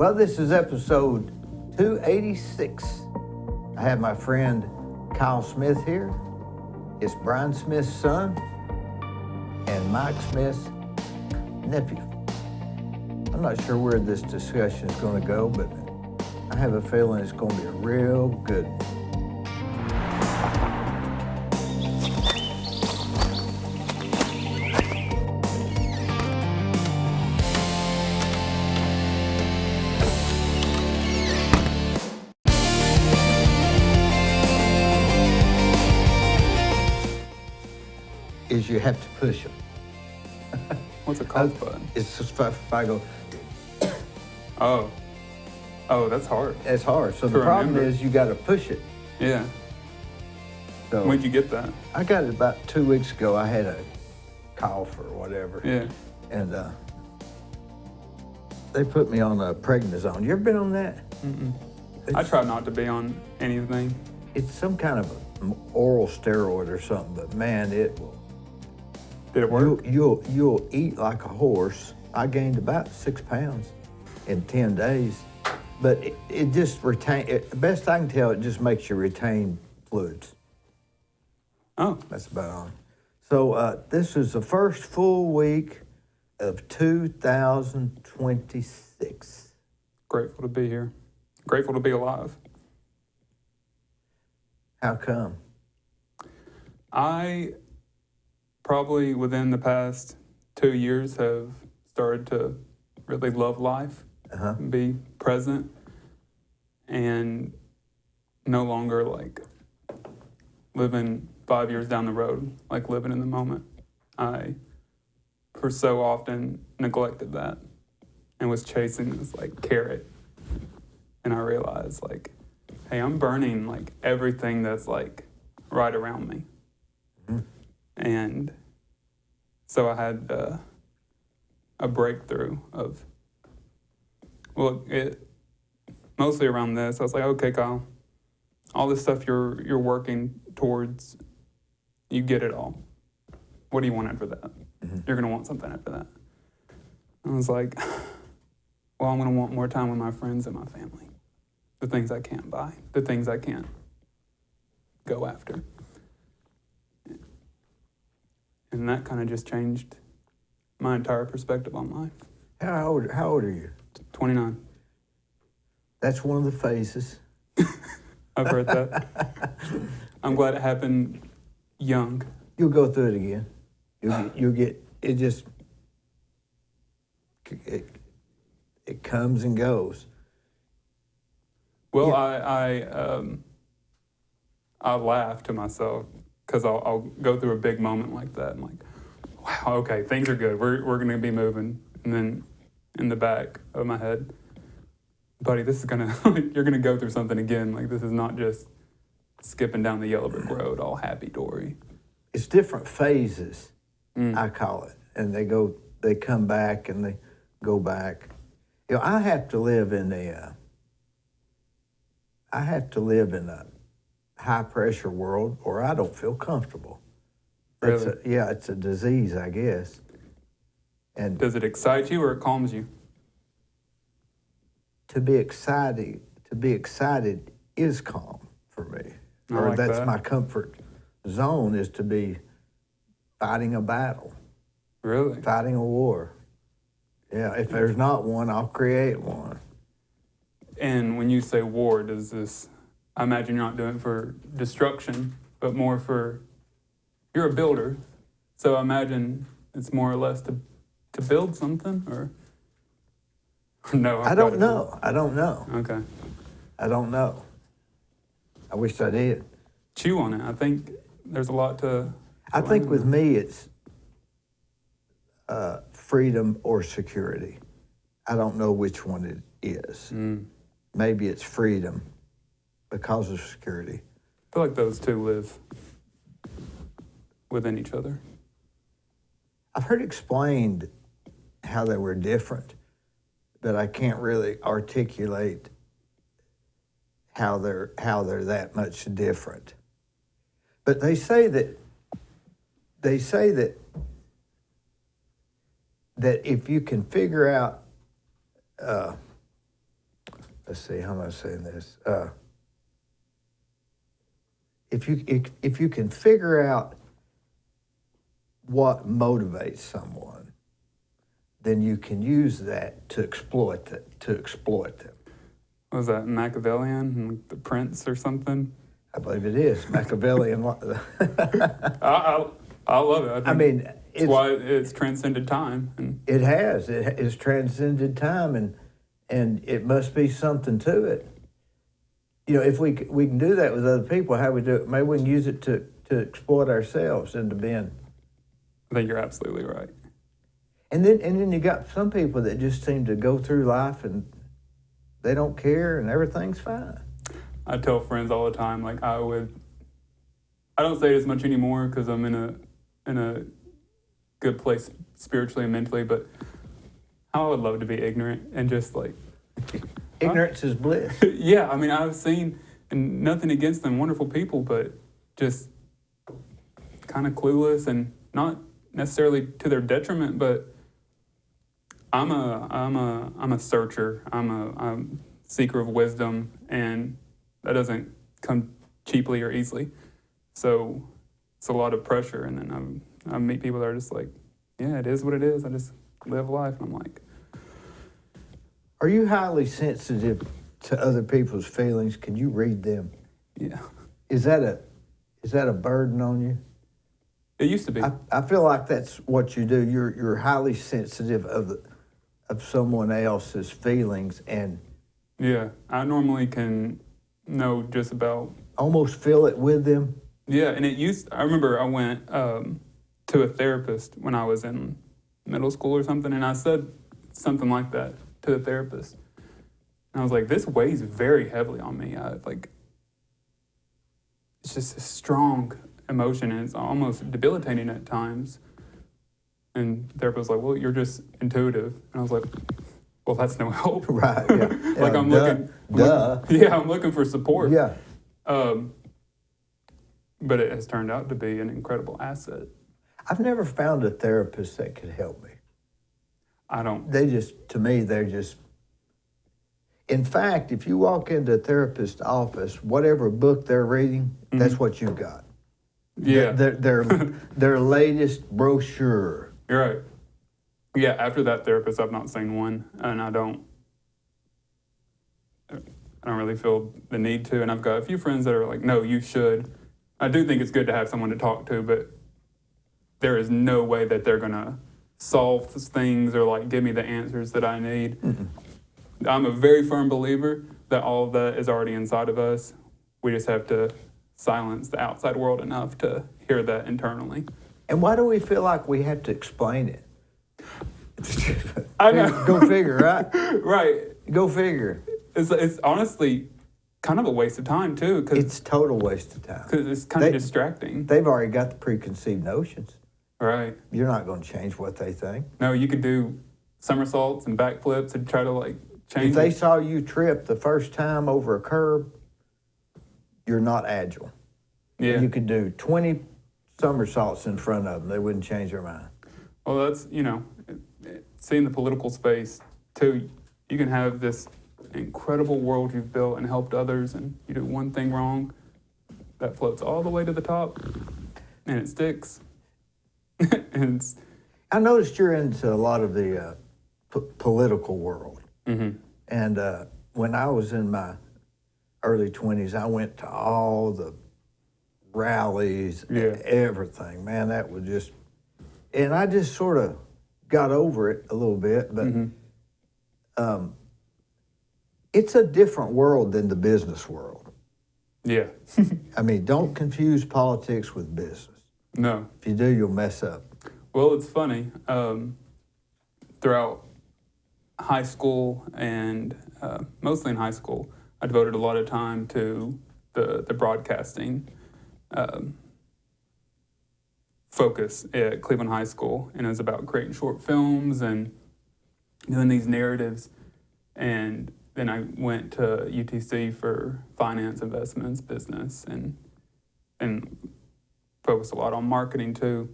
Well, this is episode 286. I have my friend Kyle Smith here. It's Brian Smith's son and Mike Smith's nephew. I'm not sure where this discussion is going to go, but I have a feeling it's going to be a real good one. Is you have to push them. What's a cough button? It's just if I go, Oh, that's hard. it's hard. So To the problem remember. is you got to push it. Yeah. So When'd you get that? I got it about 2 weeks ago. I had a cough or whatever. Yeah. And they put me on a prednisone. You ever been on that? I try not to be on anything. It's some kind of an oral steroid or something, but man, it will. Did it work? You'll eat like a horse. I gained about 6 pounds in 10 days, but it just best I can tell, it just makes you retain fluids. Oh, That's about all. So this is the first full week of 2026. grateful to be here. Grateful to be alive. How come? I probably within the past 2 years have started to really love life, be present, and no longer like living 5 years down the road, like living in the moment. I, for so often, neglected that and was chasing this like carrot. And I realized like, hey, I'm burning like everything that's like right around me. And so I had a breakthrough of, mostly around this. I was like, okay, Kyle, all this stuff you're working towards, you get it all. What do you want after that? You're going to want something after that. I was like, well, I'm going to want more time with my friends and my family. The things I can't buy, the things I can't go after. And that kind of just changed my entire perspective on life. How old are you? 29. That's one of the phases. I've heard that. I'm glad it happened young. You'll go through it again. You'll get it. Just it comes and goes. Well, Yeah. I laugh to myself because I'll go through a big moment like that and like, wow, okay, things are good. We're going to be moving. And then in the back of my head, buddy, this is you're going to go through something again. Like, this is not just skipping down the yellow brick road, all happy-dory. It's different phases, I call it, and they come back and they go back. You know, I have to live in a high pressure world, or I don't feel comfortable. Really? It's a disease, I guess. And Does it excite you or it calms you? to be excited is calm for me. I Or like that's that. my comfort zone, is to be fighting a battle, Really? fighting a war. Yeah, if there's not one, I'll create one. And when you say war, I imagine you're not doing it for destruction, but more you're a builder. So I imagine it's more or less to build something, or no? I don't know. Okay. I don't know. I wish I did. Chew on it. I think there's a lot to I think learn. with me, it's freedom or security. I don't know which one it is. Maybe it's freedom because of security. I feel like those two live within each other. I've heard explained how they were different, but I can't really articulate how they're that much different. But they say that if you can figure out let's see, how am I saying this? If you can figure out what motivates someone, then you can use that to exploit them. Was that Machiavellian, the Prince or something? I believe it is Machiavellian. I love it. I mean, it's why it's transcended time. And it has. It has transcended time, and it must be something to it. You know, if we can do that with other people, how we do it? Maybe we can use it to exploit ourselves into being. I think you're absolutely right. And then you got some people that just seem to go through life and they don't care and everything's fine. I tell friends all the time, like I don't say it as much anymore because I'm in a good place spiritually and mentally, but I would love to be ignorant and just like... Ignorance is bliss. Yeah, I mean, I've seen, and nothing against them, wonderful people, but just kind of clueless and not necessarily to their detriment, but I'm a searcher. I'm a seeker of wisdom, and that doesn't come cheaply or easily. So it's a lot of pressure, and then I meet people that are just like, yeah, it is what it is. I just live life, and I'm like, are you highly sensitive to other people's feelings? Can you read them? Yeah. Is that a burden on you? It used to be. I feel like that's what you do. You're highly sensitive of someone else's feelings, and yeah, I normally can know just about almost feel it with them. Yeah, and I remember I went to a therapist when I was in middle school or something, and I said something like that to the therapist. And I was like, this weighs very heavily on me. It's just a strong emotion, and it's almost debilitating at times. And the therapist was like, well, you're just intuitive. And I was like, well, that's no help. Right, yeah. Like I'm looking for support. Yeah. But it has turned out to be an incredible asset. I've never found a therapist that could help me. To me, they're just, in fact, if you walk into a therapist's office, whatever book they're reading, that's what you've got. Yeah. Their latest brochure. You're right. Yeah, after that therapist, I've not seen one, and I don't really feel the need to. And I've got a few friends that are like, no, you should. I do think it's good to have someone to talk to, but there is no way that they're going to solve things or like give me the answers that I need. Mm-hmm. I'm a very firm believer that all of that is already inside of us. We just have to silence the outside world enough to hear that internally. And why do we feel like we have to explain it? I know. Go figure, right? Right. Go figure. It's honestly kind of a waste of time, too. It's total waste of time. Because it's kind of distracting. They've already got the preconceived notions. Right. You're not going to change what they think. No, you could do somersaults and backflips and try to like change. If they saw you trip the first time over a curb, you're not agile. Yeah. You could do 20 somersaults in front of them. They wouldn't change their mind. Well, that's, seeing the political space, too. You can have this incredible world you've built and helped others, and you do one thing wrong, that floats all the way to the top, and it sticks. I noticed you're into a lot of the political world. Mm-hmm. And when I was in my early 20s, I went to all the rallies, everything. Man, that was just... And I just sort of got over it a little bit, but it's a different world than the business world. Yeah. I mean, don't confuse politics with business. No. If you do, you'll mess up. Well, it's funny. Throughout high school and mostly in high school, I devoted a lot of time to the broadcasting focus at Cleveland High School. And it was about creating short films and doing these narratives. And then I went to UTC for finance, investments, business, and focused a lot on marketing too.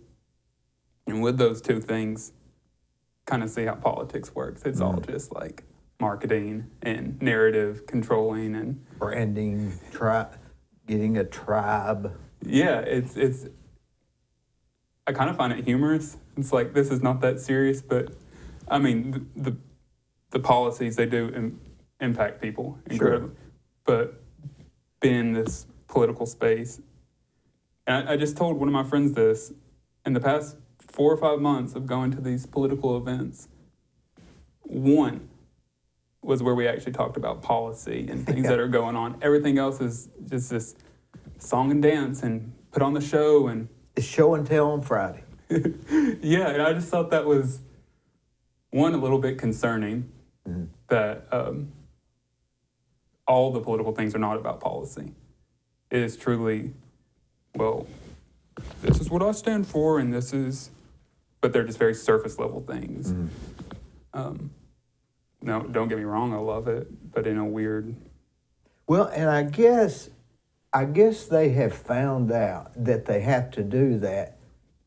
And with those two things, kind of see how politics works. It's all just like marketing and narrative controlling and Branding, getting a tribe. yeah, it's I kind of find it humorous. It's like, this is not that serious, but I mean, the policies, they do impact people incredibly. Sure. But being in this political space, and I just told one of my friends this, in the past 4 or 5 months of going to these political events, one was where we actually talked about policy and things that are going on. Everything else is just this song and dance and put on the show and it's show and tell on Friday. Yeah, and I just thought that was, one, a little bit concerning that all the political things are not about policy. It is truly, well, this is what I stand for, and this is, but they're just very surface level things. No, don't get me wrong, I love it, but in a weird. Well, and I guess they have found out that they have to do that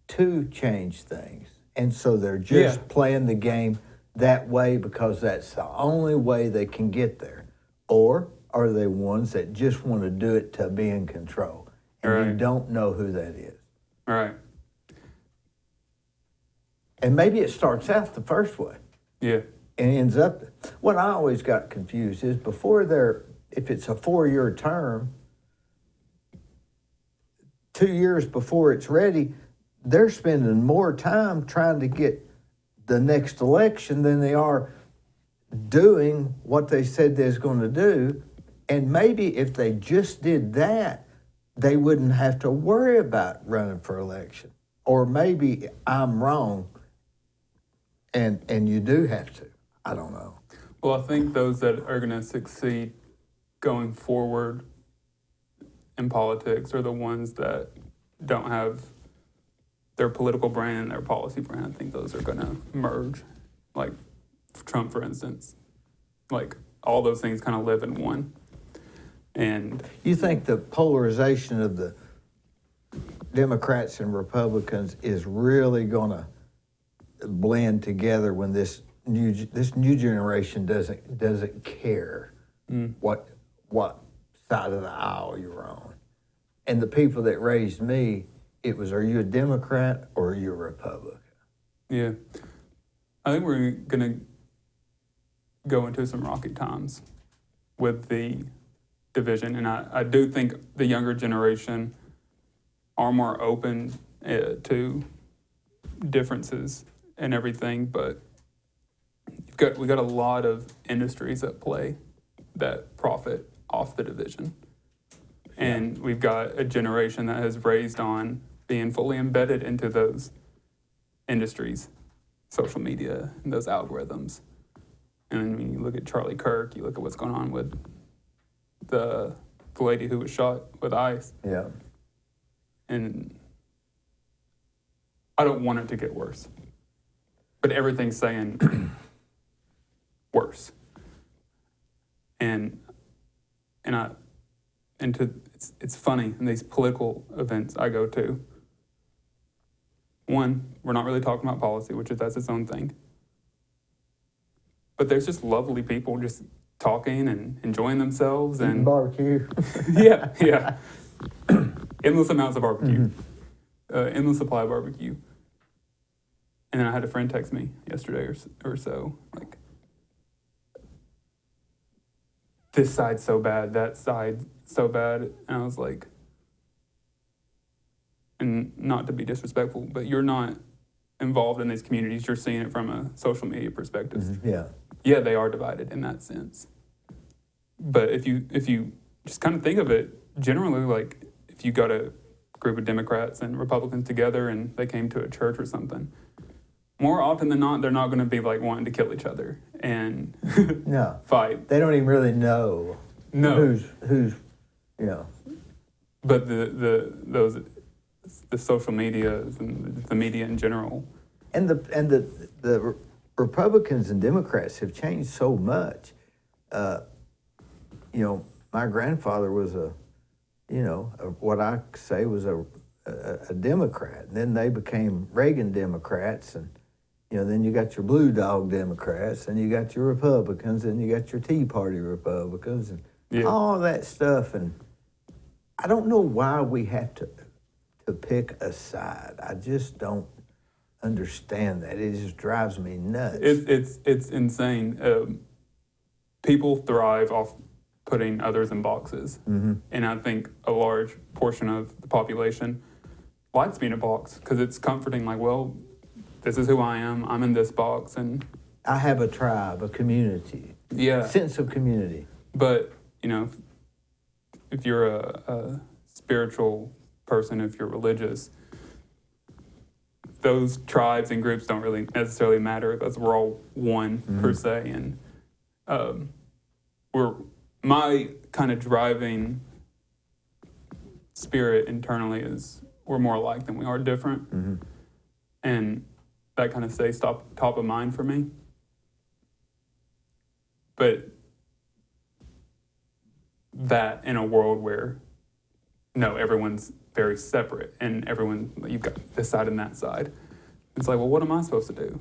to change things. And so they're just playing the game that way because that's the only way they can get there. Or are they ones that just want to do it to be in control? And you don't know who that is. All right. And maybe it starts out the first way. Yeah. And ends up, what I always got confused is if it's a 4-year term, 2 years before it's ready, they're spending more time trying to get the next election than they are doing what they said they was going to do. And maybe if they just did that, they wouldn't have to worry about running for election. Or maybe I'm wrong and you do have to. I don't know. Well, I think those that are going to succeed going forward in politics are the ones that don't have their political brand and their policy brand. I think those are going to merge. Like Trump, for instance. Like all those things kind of live in one. And you think the polarization of the Democrats and Republicans is really going to blend together when this new generation doesn't care what side of the aisle you're on? And the people that raised me, it was, are you a Democrat or are you a Republican? Yeah. I think we're going to go into some rocky times with the division. And I do think the younger generation are more open to differences and everything, but we got a lot of industries at play that profit off the division. And we've got a generation that has raised on being fully embedded into those industries, social media, and those algorithms. And when you look at Charlie Kirk, you look at what's going on with the lady who was shot with ice. Yeah. And I don't want it to get worse. But everything's saying worse. It's funny in these political events I go to. One, we're not really talking about policy, that's its own thing. But there's just lovely people just talking and enjoying themselves and barbecue. yeah. Endless amounts of barbecue. Endless supply of barbecue. And then I had a friend text me yesterday or so, like, this side's so bad, that side's so bad. And I was like, and not to be disrespectful, but you're not involved in these communities. You're seeing it from a social media perspective. Yeah, they are divided in that sense. But if you just kind of think of it, generally, like, if you got a group of Democrats and Republicans together and they came to a church or something, more often than not, they're not going to be like wanting to kill each other and fight. They don't even really know who's But the social media and the media in general, and the Republicans and Democrats have changed so much. My grandfather was what I say was a Democrat, and then they became Reagan Democrats, and then you got your blue dog Democrats, and you got your Republicans, and you got your Tea Party Republicans, and all that stuff. And I don't know why we have to pick a side. I just don't understand that. It just drives me nuts. It's insane. People thrive off putting others in boxes, and I think a large portion of the population likes being in a box because it's comforting. Like, well, this is who I am. I'm in this box, and I have a tribe, a community, sense of community. But if you're a spiritual person, if you're religious, those tribes and groups don't really necessarily matter because we're all one per se. And my kind of driving spirit internally is we're more alike than we are different. And that kind of stays top of mind for me. But that in a world where, no, everyone's very separate and you've got this side and that side. It's like, well, what am I supposed to do?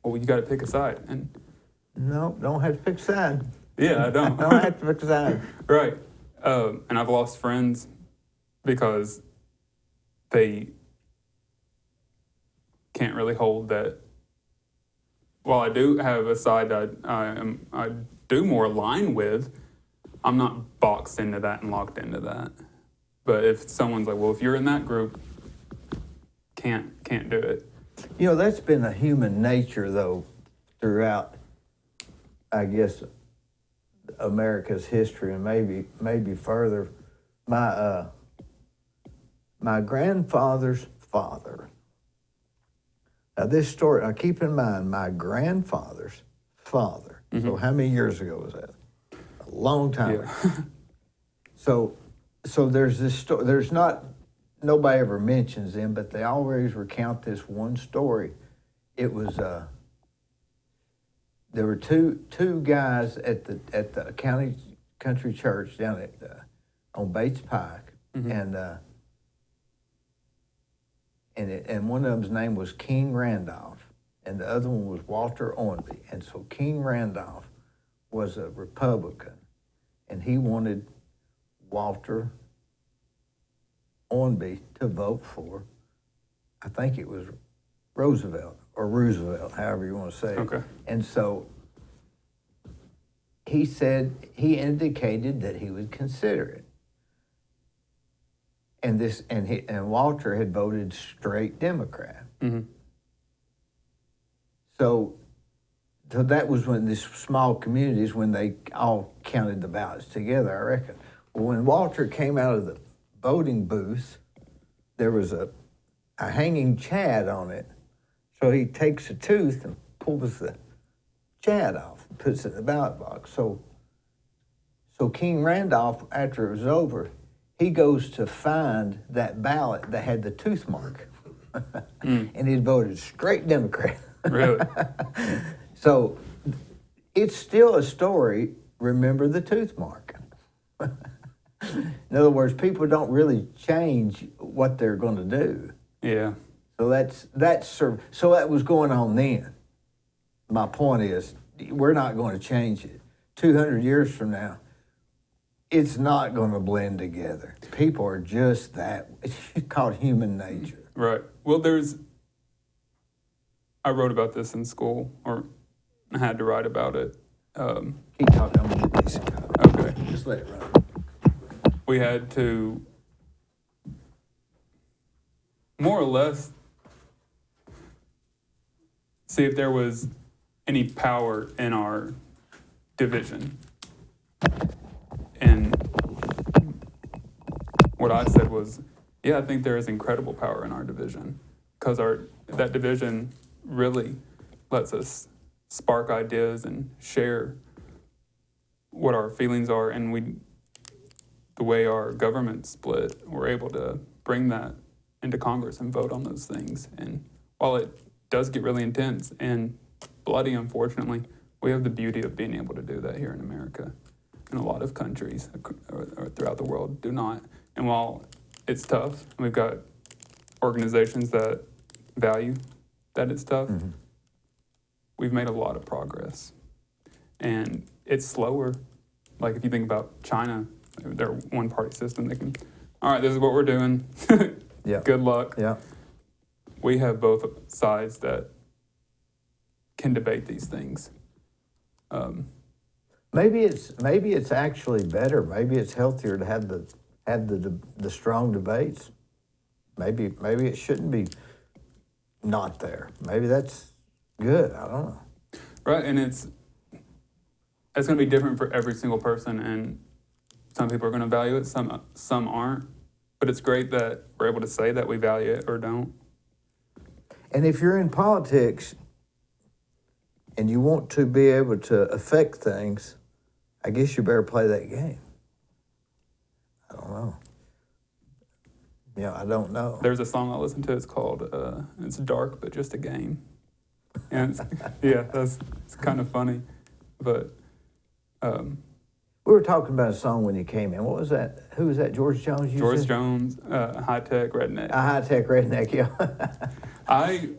Well, you got to pick a side. And no, don't have to pick a side. Yeah, I don't. Don't have to pick a side. Right. And I've lost friends because they can't really hold that. While I do have a side that I do more align with, I'm not boxed into that and locked into that. But if someone's like, well, if you're in that group, can't do it. That's been a human nature, though, throughout, I guess, America's history, and maybe further. My grandfather's father. Now, this story, now keep in mind, my grandfather's father. So how many years ago was that? A long time ago. So there's this story. Nobody ever mentions them, but they always recount this one story. It was there were two guys at the county country church down at on Bates Pike, and one of them's name was King Randolph, and the other one was Walter Ornby. And so King Randolph was a Republican, and he wanted Walter Ornby to vote for, I think it was Roosevelt, however you want to say it. Okay. And so he indicated that he would consider it. And Walter had voted straight Democrat. So that was when these small communities, when they all counted the ballots together, I reckon. Well, when Walter came out of the voting booth, there was a hanging chad on it. So he takes a tooth and pulls the chad off and puts it in the ballot box. So King Randolph, after it was over, he goes to find that ballot that had the tooth mark. And he'd voted straight Democrat. Really? So it's still a story, remember the tooth mark. In other words, people don't really change what they're going to do. Yeah. So so that was going on then. My point is, we're not going to change it. 200 years from now, it's not going to blend together. People are just that. It's called human nature. Right. Well, I wrote about this in school, or I had to write about it. Keep talking. I'm going to get these. Okay. Just let it run. We had to more or less see if there was any power in our division. And what I said was, yeah, I think there is incredible power in our division, because that division really lets us spark ideas and share what our feelings are, and the way our government's split, we're able to bring that into Congress and vote on those things. And while it does get really intense and bloody, unfortunately, we have the beauty of being able to do that here in America. And a lot of countries or throughout the world do not. And while it's tough, we've got organizations that value that it's tough, we've made a lot of progress. And it's slower. Like if you think about China, their one-party system, they can, all right, this is what we're doing. Yeah. Good luck. Yeah. We have both sides that can debate these things. Maybe it's actually better. Maybe it's healthier to have the strong debates. Maybe it shouldn't be not there. Maybe that's good. I don't know. Right, and it's going to be different for every single person, and some people are going to value it, some aren't. But it's great that we're able to say that we value it or don't. And if you're in politics and you want to be able to affect things, I guess you better play that game. I don't know. Yeah, I don't know. There's a song I listen to. It's called "It's Dark but Just a Game," and it's kind of funny. But we were talking about a song when you came in. What was that? Who was that? George Jones? George Jones, High Tech Redneck. A High Tech Redneck, yeah. I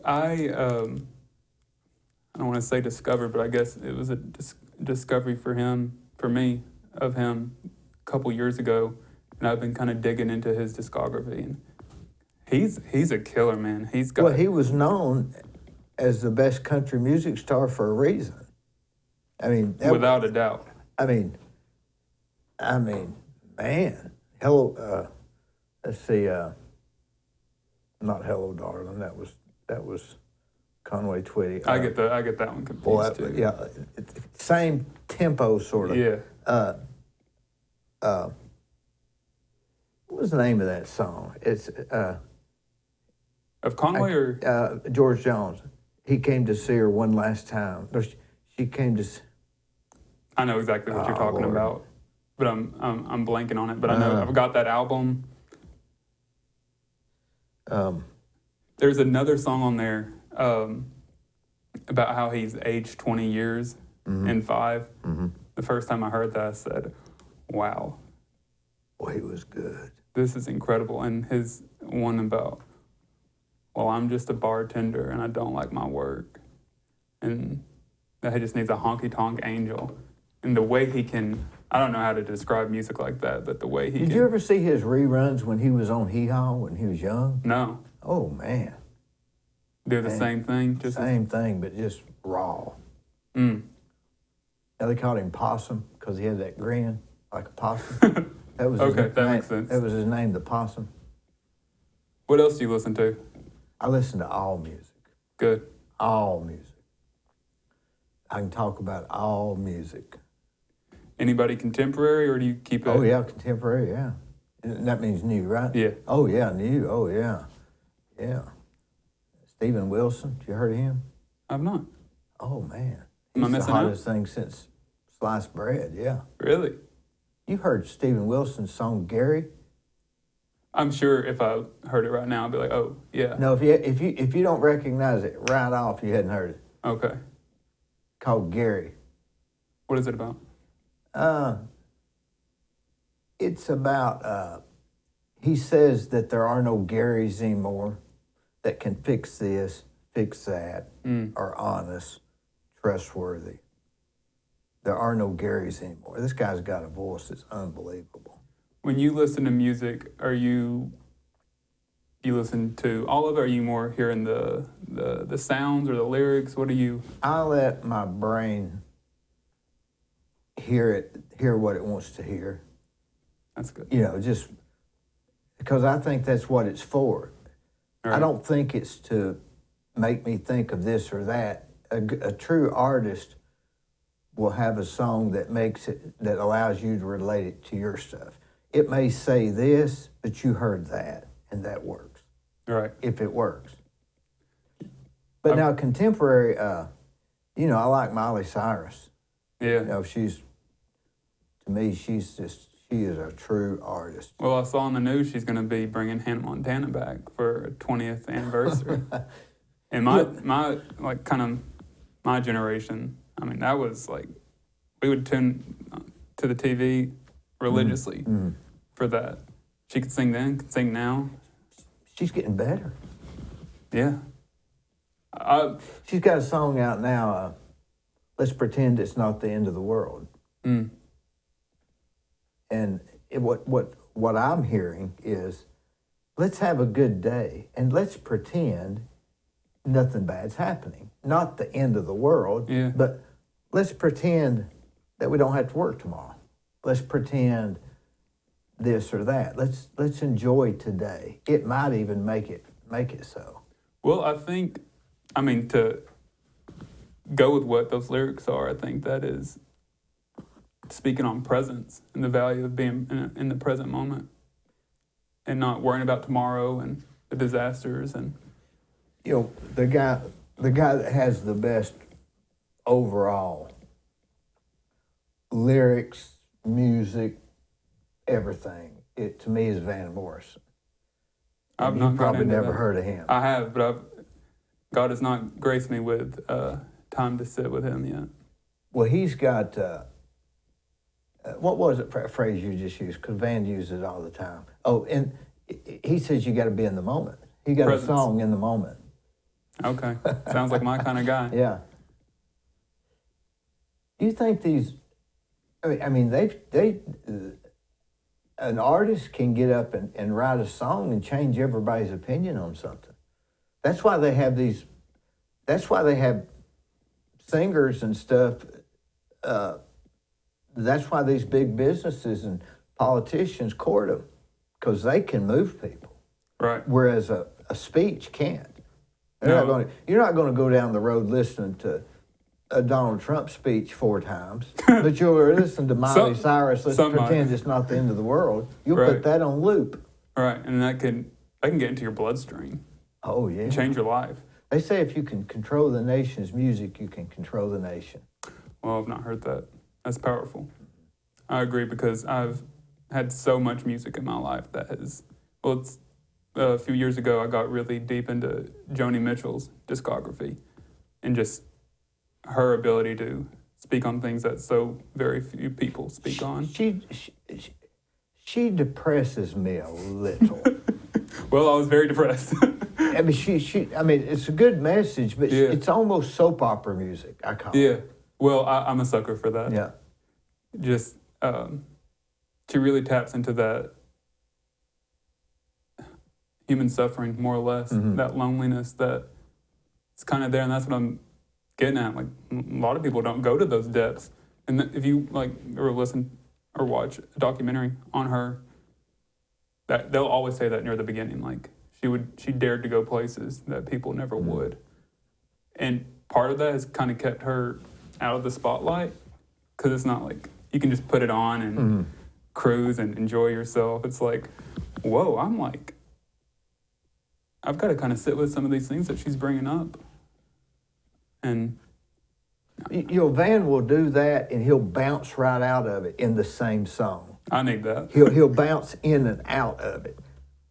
don't want to say discovered, but I guess it was a discovery for me, of him a couple years ago, and I've been kind of digging into his discography, and he's a killer, man. Well, he was known as the best country music star for a reason. I mean, without a doubt. I mean, man. Hello, let's see. Not Hello, Darling. That was Conway Twitty. I get that one confused too. Yeah, same tempo, sort of. Yeah. What was the name of that song? It's of Conway or George Jones. He came to see her one last time. No, she came to. I know exactly what you're talking Lord. about, but I'm blanking on it. But I know I've got that album. There's another song on there about how he's aged 20 years in 5. Mm-hmm. The first time I heard that, I said, wow. Boy, he was good. This is incredible. And his one about, well, I'm just a bartender and I don't like my work. And that he just needs a honky-tonk angel. And the way he can, I don't know how to describe music like that, but the way he Did you ever see his reruns when he was on Hee Haw when he was young? No. Oh, man. Do the same thing? Just same thing, but just raw. Mm. Now, they called him Possum because he had that grin like a possum. That was okay, his that name. makes sense. That was his name, the Possum. What else do you listen to? I listen to all music. Good. All music. I can talk about all music. Anybody contemporary, or do you keep it? Oh, yeah, contemporary, yeah. That means new, right? Yeah. Oh, yeah, new. Oh, yeah. Yeah. Stephen Wilson, you heard of him? I've not. Oh, man. Am I He's the missing out? hottest thing since sliced bread, yeah. Really? You heard Stephen Wilson's song, Gary? I'm sure if I heard it right now, I'd be like, oh, yeah. No, if you don't recognize it right off, you hadn't heard it. Okay. Called Gary. What is it about? It's about, he says that there are no Garys anymore that can fix this, fix that, are honest, trustworthy. There are no Garys anymore. This guy's got a voice that's unbelievable. When you listen to music, you listen to all of it? Are you more hearing the sounds or the lyrics? What do you? I let my brain hear what it wants to hear. That's good. You know, just because I think that's what it's for. Right. I don't think it's to make me think of this or that. A true artist will have a song that allows you to relate it to your stuff. It may say this, but you heard that, and that works. Right. If it works. But now contemporary, I like Miley Cyrus. Yeah. You know, to me, she is a true artist. Well, I saw on the news she's going to be bringing Hannah Montana back for a 20th anniversary. And my generation, I mean, that was like, we would tune to the TV religiously for that. She could sing then, could sing now. She's getting better. Yeah. She's got a song out now, Let's Pretend It's Not the End of the World. Mm. And what I'm hearing is, let's have a good day and let's pretend nothing bad's happening. Not the end of the world, but let's pretend that we don't have to work tomorrow. Let's pretend this or that. Let's enjoy today. It might even make it so. Well, I mean, to go with what those lyrics are, I think that is speaking on presence and the value of being in the present moment and not worrying about tomorrow and the disasters. And the guy that has the best overall lyrics, music, everything, to me is Van Morrison. I've You've probably never heard of him. I have, but God has not graced me with time to sit with him yet. Well, he's got, what was it phrase you just used? Because Van uses it all the time. Oh, and he says you got to be in the moment. He got Presence. a song in the moment. Okay, sounds like my kind of guy. Yeah. Do you think these? I mean, an artist can get up and write a song and change everybody's opinion on something. That's why they have these. That's why they have singers and stuff. That's why these big businesses and politicians court them, because they can move people. Right. Whereas a speech can't. You're not going to go down the road listening to a Donald Trump speech 4 times, but you'll listen to Miley Cyrus. Let's pretend it's not the end of the world. You'll put that on loop. Right, and that can get into your bloodstream. Oh yeah. Change your life. They say if you can control the nation's music, you can control the nation. Well, I've not heard that. That's powerful. I agree, because I've had so much music in my life that has. Well, it's a few years ago I got really deep into Joni Mitchell's discography, and just her ability to speak on things that so very few people speak on. She depresses me a little. Well, I was very depressed. I mean, I mean, it's a good message, but it's almost soap opera music, I call it. Yeah. Well, I'm a sucker for that. Yeah. Just, she really taps into that human suffering, more or less, that loneliness that is kind of there, and that's what I'm getting at. Like, a lot of people don't go to those depths. And if you, or listen or watch a documentary on her, that they'll always say that near the beginning, like, she dared to go places that people never would. And part of that has kind of kept her out of the spotlight, because it's not like you can just put it on and cruise and enjoy yourself. It's like, whoa, I've got to kind of sit with some of these things that she's bringing up. And Van will do that, and he'll bounce right out of it in the same song. I need that. He'll bounce in and out of it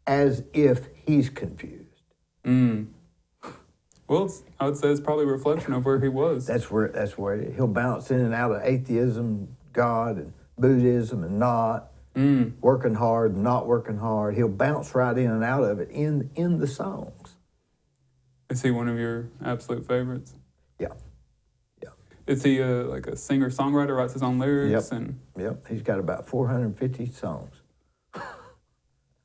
as if he's confused. Well, I would say it's probably a reflection of where he was. That's where it is. He'll bounce in and out of atheism, God, and Buddhism, and not working hard, not working hard. He'll bounce right in and out of it in the songs. Is he one of your absolute favorites? Yeah. Is he like a singer-songwriter, writes his own lyrics? Yep. He's got about 450 songs.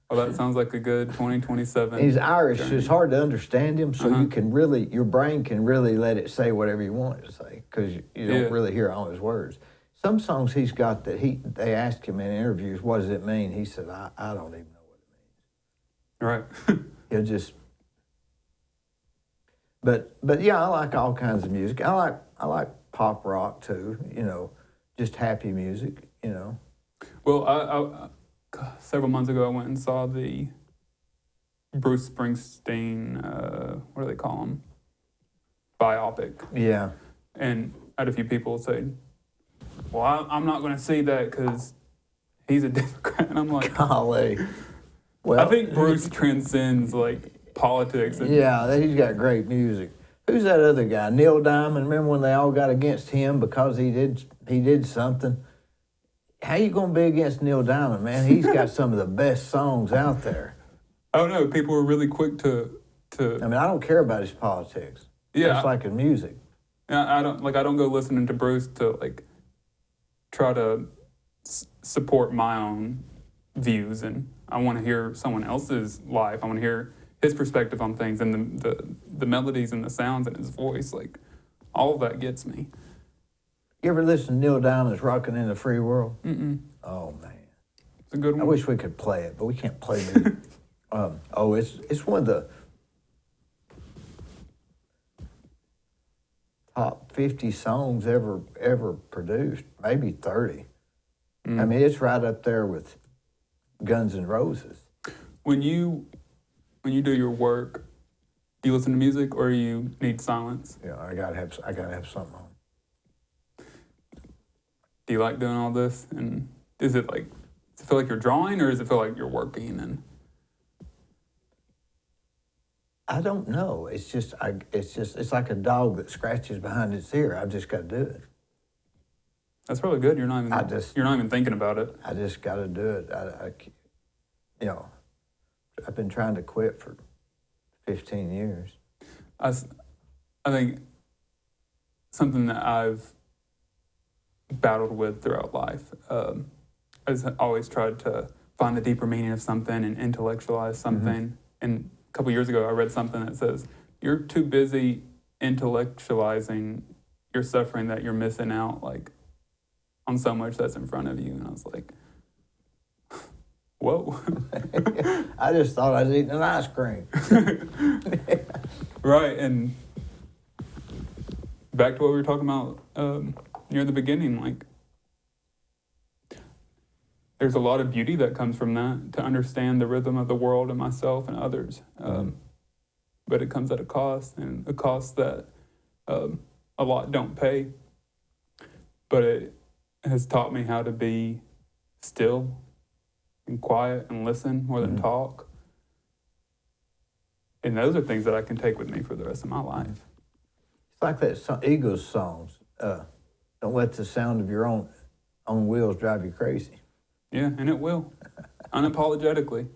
Well, that sounds like a good 2027. He's Irish, journey. so it's hard to understand him, so you can really, your brain can really let it say whatever you want it to say, because you don't really hear all his words. Some songs he's got that they asked him in interviews, what does it mean? He said, I don't even know what it means. Right. He'll just, but yeah, I like all kinds of music. I like pop rock too, just happy music, Well, I several months ago, I went and saw the Bruce Springsteen, what do they call him? Biopic. Yeah. And I had a few people say, well, I'm not going to see that because he's a Democrat. And I'm like, golly. Well, I think Bruce transcends politics. And he's got great music. Who's that other guy? Neil Diamond. Remember when they all got against him because he did something? How you going to be against Neil Diamond, man? He's got some of the best songs out there. I don't know. People were really quick to. I mean, I don't care about his politics. Yeah. Just like in music. I don't go listening to Bruce to like try to support my own views, and I want to hear someone else's life. I want to hear his perspective on things, and the melodies and the sounds in his voice, like all of that gets me. You ever listen to Neil Diamond's "Rockin' in the Free World"? Mm-mm. Oh man, It's a good one. I wish we could play it, but we can't play it. It's one of the top 50 songs ever produced, maybe 30. I mean, it's right up there with Guns N' Roses. When you do your work, do you listen to music or you need silence? Yeah, I gotta have something on. Do you like doing all this? And does it feel like you're drawing, or does it feel like you're working? And I don't know. It's like a dog that scratches behind its ear. I've just got to do it. that's probably good. You're not even thinking about it. I just got to do it. I've been trying to quit for 15 years. I think something that I've battled with throughout life is always tried to find the deeper meaning of something and intellectualize something. Mm-hmm. And a couple years ago, I read something that says, you're too busy intellectualizing your suffering that you're missing out on so much that's in front of you. And I was like, whoa. I just thought I was eating an ice cream. Right. And back to what we were talking about near the beginning, there's a lot of beauty that comes from that, to understand the rhythm of the world and myself and others. But it comes at a cost, and a cost that a lot don't pay. But it has taught me how to be still and quiet and listen more than talk. And those are things that I can take with me for the rest of my life. It's like that Eagles songs. Don't let the sound of your own wheels drive you crazy. Yeah, and it will, unapologetically.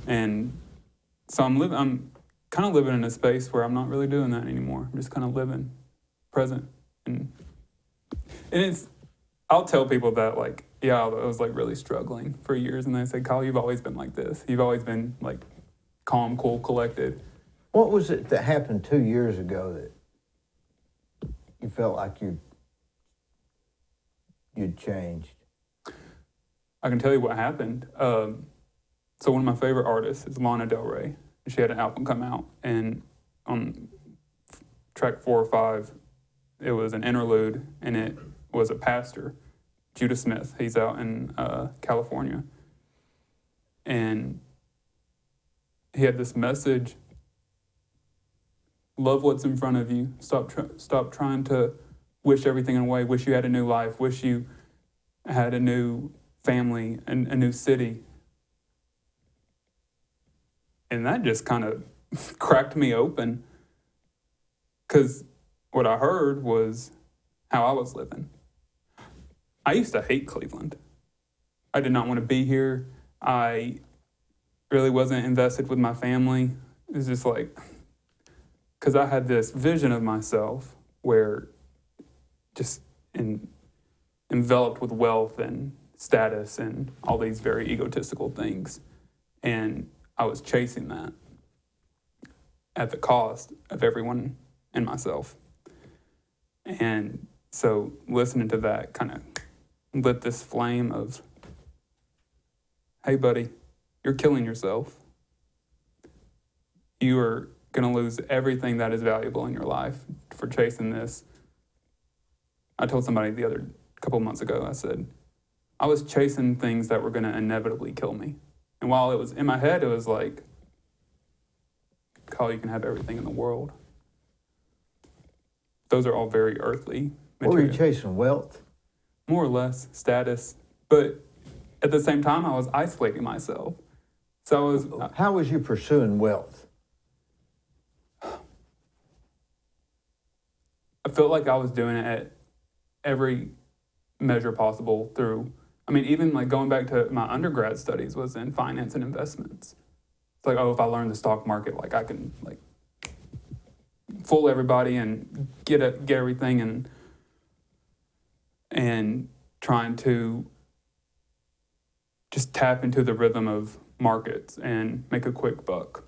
And so I'm kind of living in a space where I'm not really doing that anymore. I'm just kind of living present. And I'll tell people that I was really struggling for years, and they say, Kyle, you've always been like this. You've always been calm, cool, collected. What was it that happened 2 years ago that you felt like you'd changed? I can tell you what happened. So one of my favorite artists is Lana Del Rey. She had an album come out, and on track 4 or 5, it was an interlude, and it was a pastor, Judah Smith. He's out in California. And he had this message: love what's in front of you. Stop trying to wish everything away. Wish you had a new life. Wish you had a new family and a new city. And that just kind of cracked me open, because what I heard was how I was living. I used to hate Cleveland. I did not want to be here. I really wasn't invested with my family. It was just because I had this vision of myself where just enveloped with wealth and status and all these very egotistical things. And I was chasing that at the cost of everyone and myself. And so listening to that kind of lit this flame of, hey, buddy, you're killing yourself. You are going to lose everything that is valuable in your life for chasing this. I told somebody a couple months ago, I said, I was chasing things that were going to inevitably kill me. And while it was in my head, it was like, Kyle, you can have everything in the world. Those are all very earthly material. What were you chasing, wealth? More or less, status. But at the same time, I was isolating myself. So How was you pursuing wealth? I felt like I was doing it at every measure possible through, even going back to my undergrad studies was in finance and investments. It's if I learn the stock market, I can fool everybody and get everything and trying to just tap into the rhythm of markets and make a quick buck.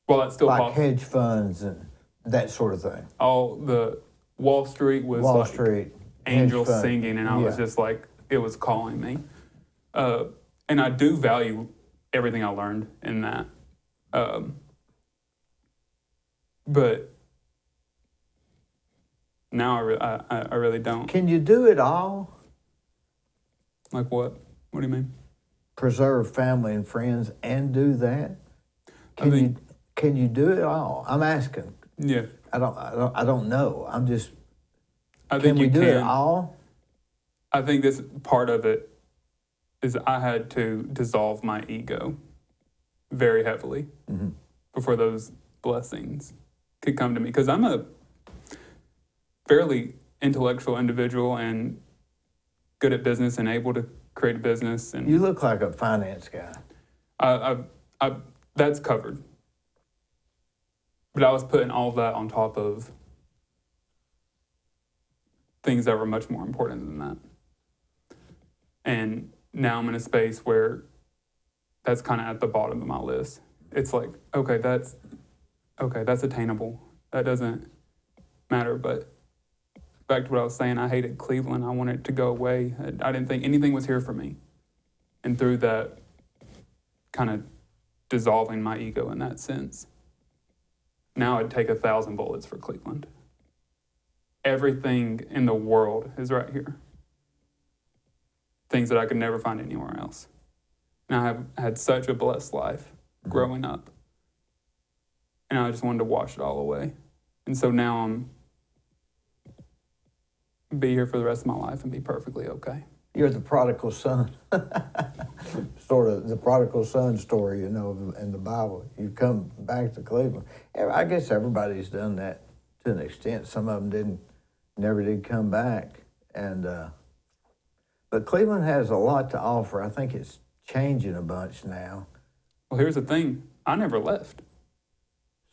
Well, that's still like possible. hedge funds and that sort of thing. All the Wall Street was Wall like Street, angels hedge fund. singing, and I was just like, it was calling me. And I do value everything I learned in that. But now I really don't. Can you do it all? Like what? What do you mean? Preserve family and friends and do that? think- Can you do it all? I'm asking. Yeah. I don't know. I'm just. I Can think we you do can. it all? I think this part of it is I had to dissolve my ego very heavily before those blessings could come to me. Because I'm a fairly intellectual individual and good at business and able to create a business. And You look like a finance guy. that's covered. But I was putting all that on top of things that were much more important than that. And now I'm in a space where that's kind of at the bottom of my list. It's like, okay, that's attainable. That doesn't matter. But back to what I was saying, I hated Cleveland. I wanted it to go away. I didn't think anything was here for me. And through that, kind of dissolving my ego in that sense, now I'd take 1,000 bullets for Cleveland. Everything in the world is right here. Things that I could never find anywhere else. And I have had such a blessed life growing up. And I just wanted to wash it all away. And so now I'm be here for the rest of my life and be perfectly okay. You're the prodigal son. Sort of the prodigal son story, you know, in the Bible. You come back to Cleveland. I guess everybody's done that to an extent. Some of them never did come back. But Cleveland has a lot to offer. I think it's changing a bunch now. Well, here's the thing. I never left.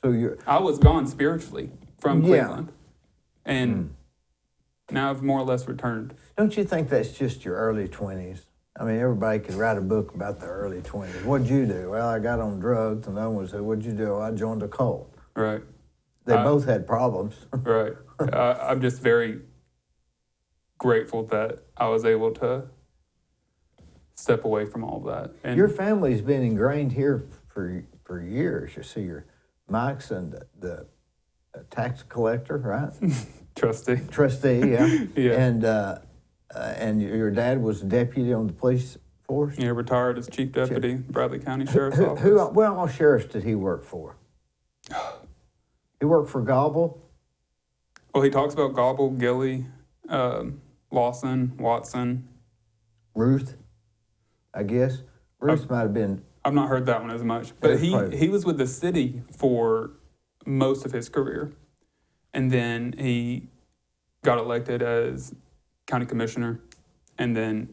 So I was gone spiritually from Cleveland. And now I've more or less returned. Don't you think that's just your early 20s? I mean, everybody could write a book about the early 20s. What'd you do? Well, I got on drugs. And the other one said, what'd you do? Well, I joined a cult. Right. They both had problems. Right. I'm just very grateful that I was able to step away from all that. And Your family's been ingrained here for years. You see your Mike's and the tax collector, right? Trustee, yeah. Yeah. And your dad was a deputy on the police force? Yeah, retired as chief deputy, Bradley County Sheriff's Office. What all sheriffs did he work for? He worked for Gobble? Well, he talks about Gobble, Gilly, Lawson, Watson. Ruth, I guess. Ruth might have been. I've not heard that one as much. But he was with the city for most of his career. And then he got elected as county commissioner. And then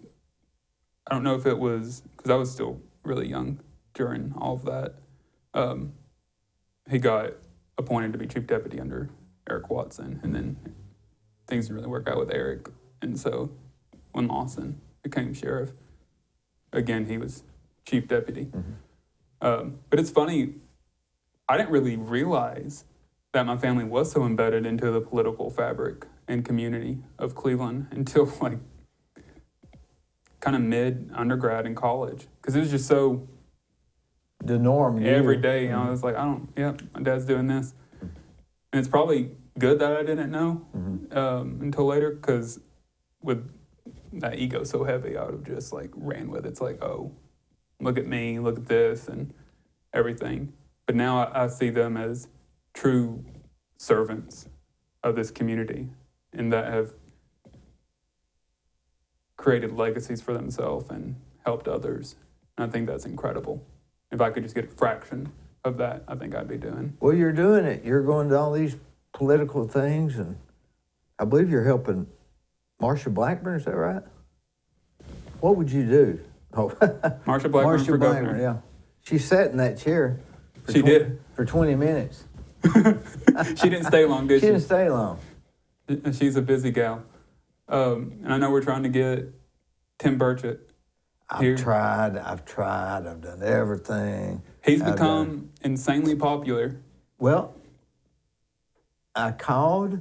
I don't know if it was, because I was still really young during all of that. He got appointed to be chief deputy under Eric Watson. And then things didn't really work out with Eric. And so when Lawson became sheriff, again, he was chief deputy. But it's funny, I didn't really realize that my family was so embedded into the political fabric and community of Cleveland until like kind of mid-undergrad in college. Because it was just so The norm. every day. I was like, my dad's doing this. And it's probably good that I didn't know until later, because with that ego so heavy, I would have just like ran with it. It's like, oh, look at me, look at this and everything. But now I see them as true servants of this community and that have created legacies for themselves and helped others. And I think that's incredible. If I could just get a fraction of that, I think I'd be doing. Well, you're doing it. You're going to all these political things, and I believe you're helping Marsha Blackburn. Is that right? What would you do? Oh, Marsha Blackburn for governor. Yeah. She sat in that chair. She did. For 20 minutes. She didn't stay long, did She she? didn't stay long. She's a busy gal. And I know we're trying to get Tim Burchett here. I've done everything. He's become insanely popular. Well, I called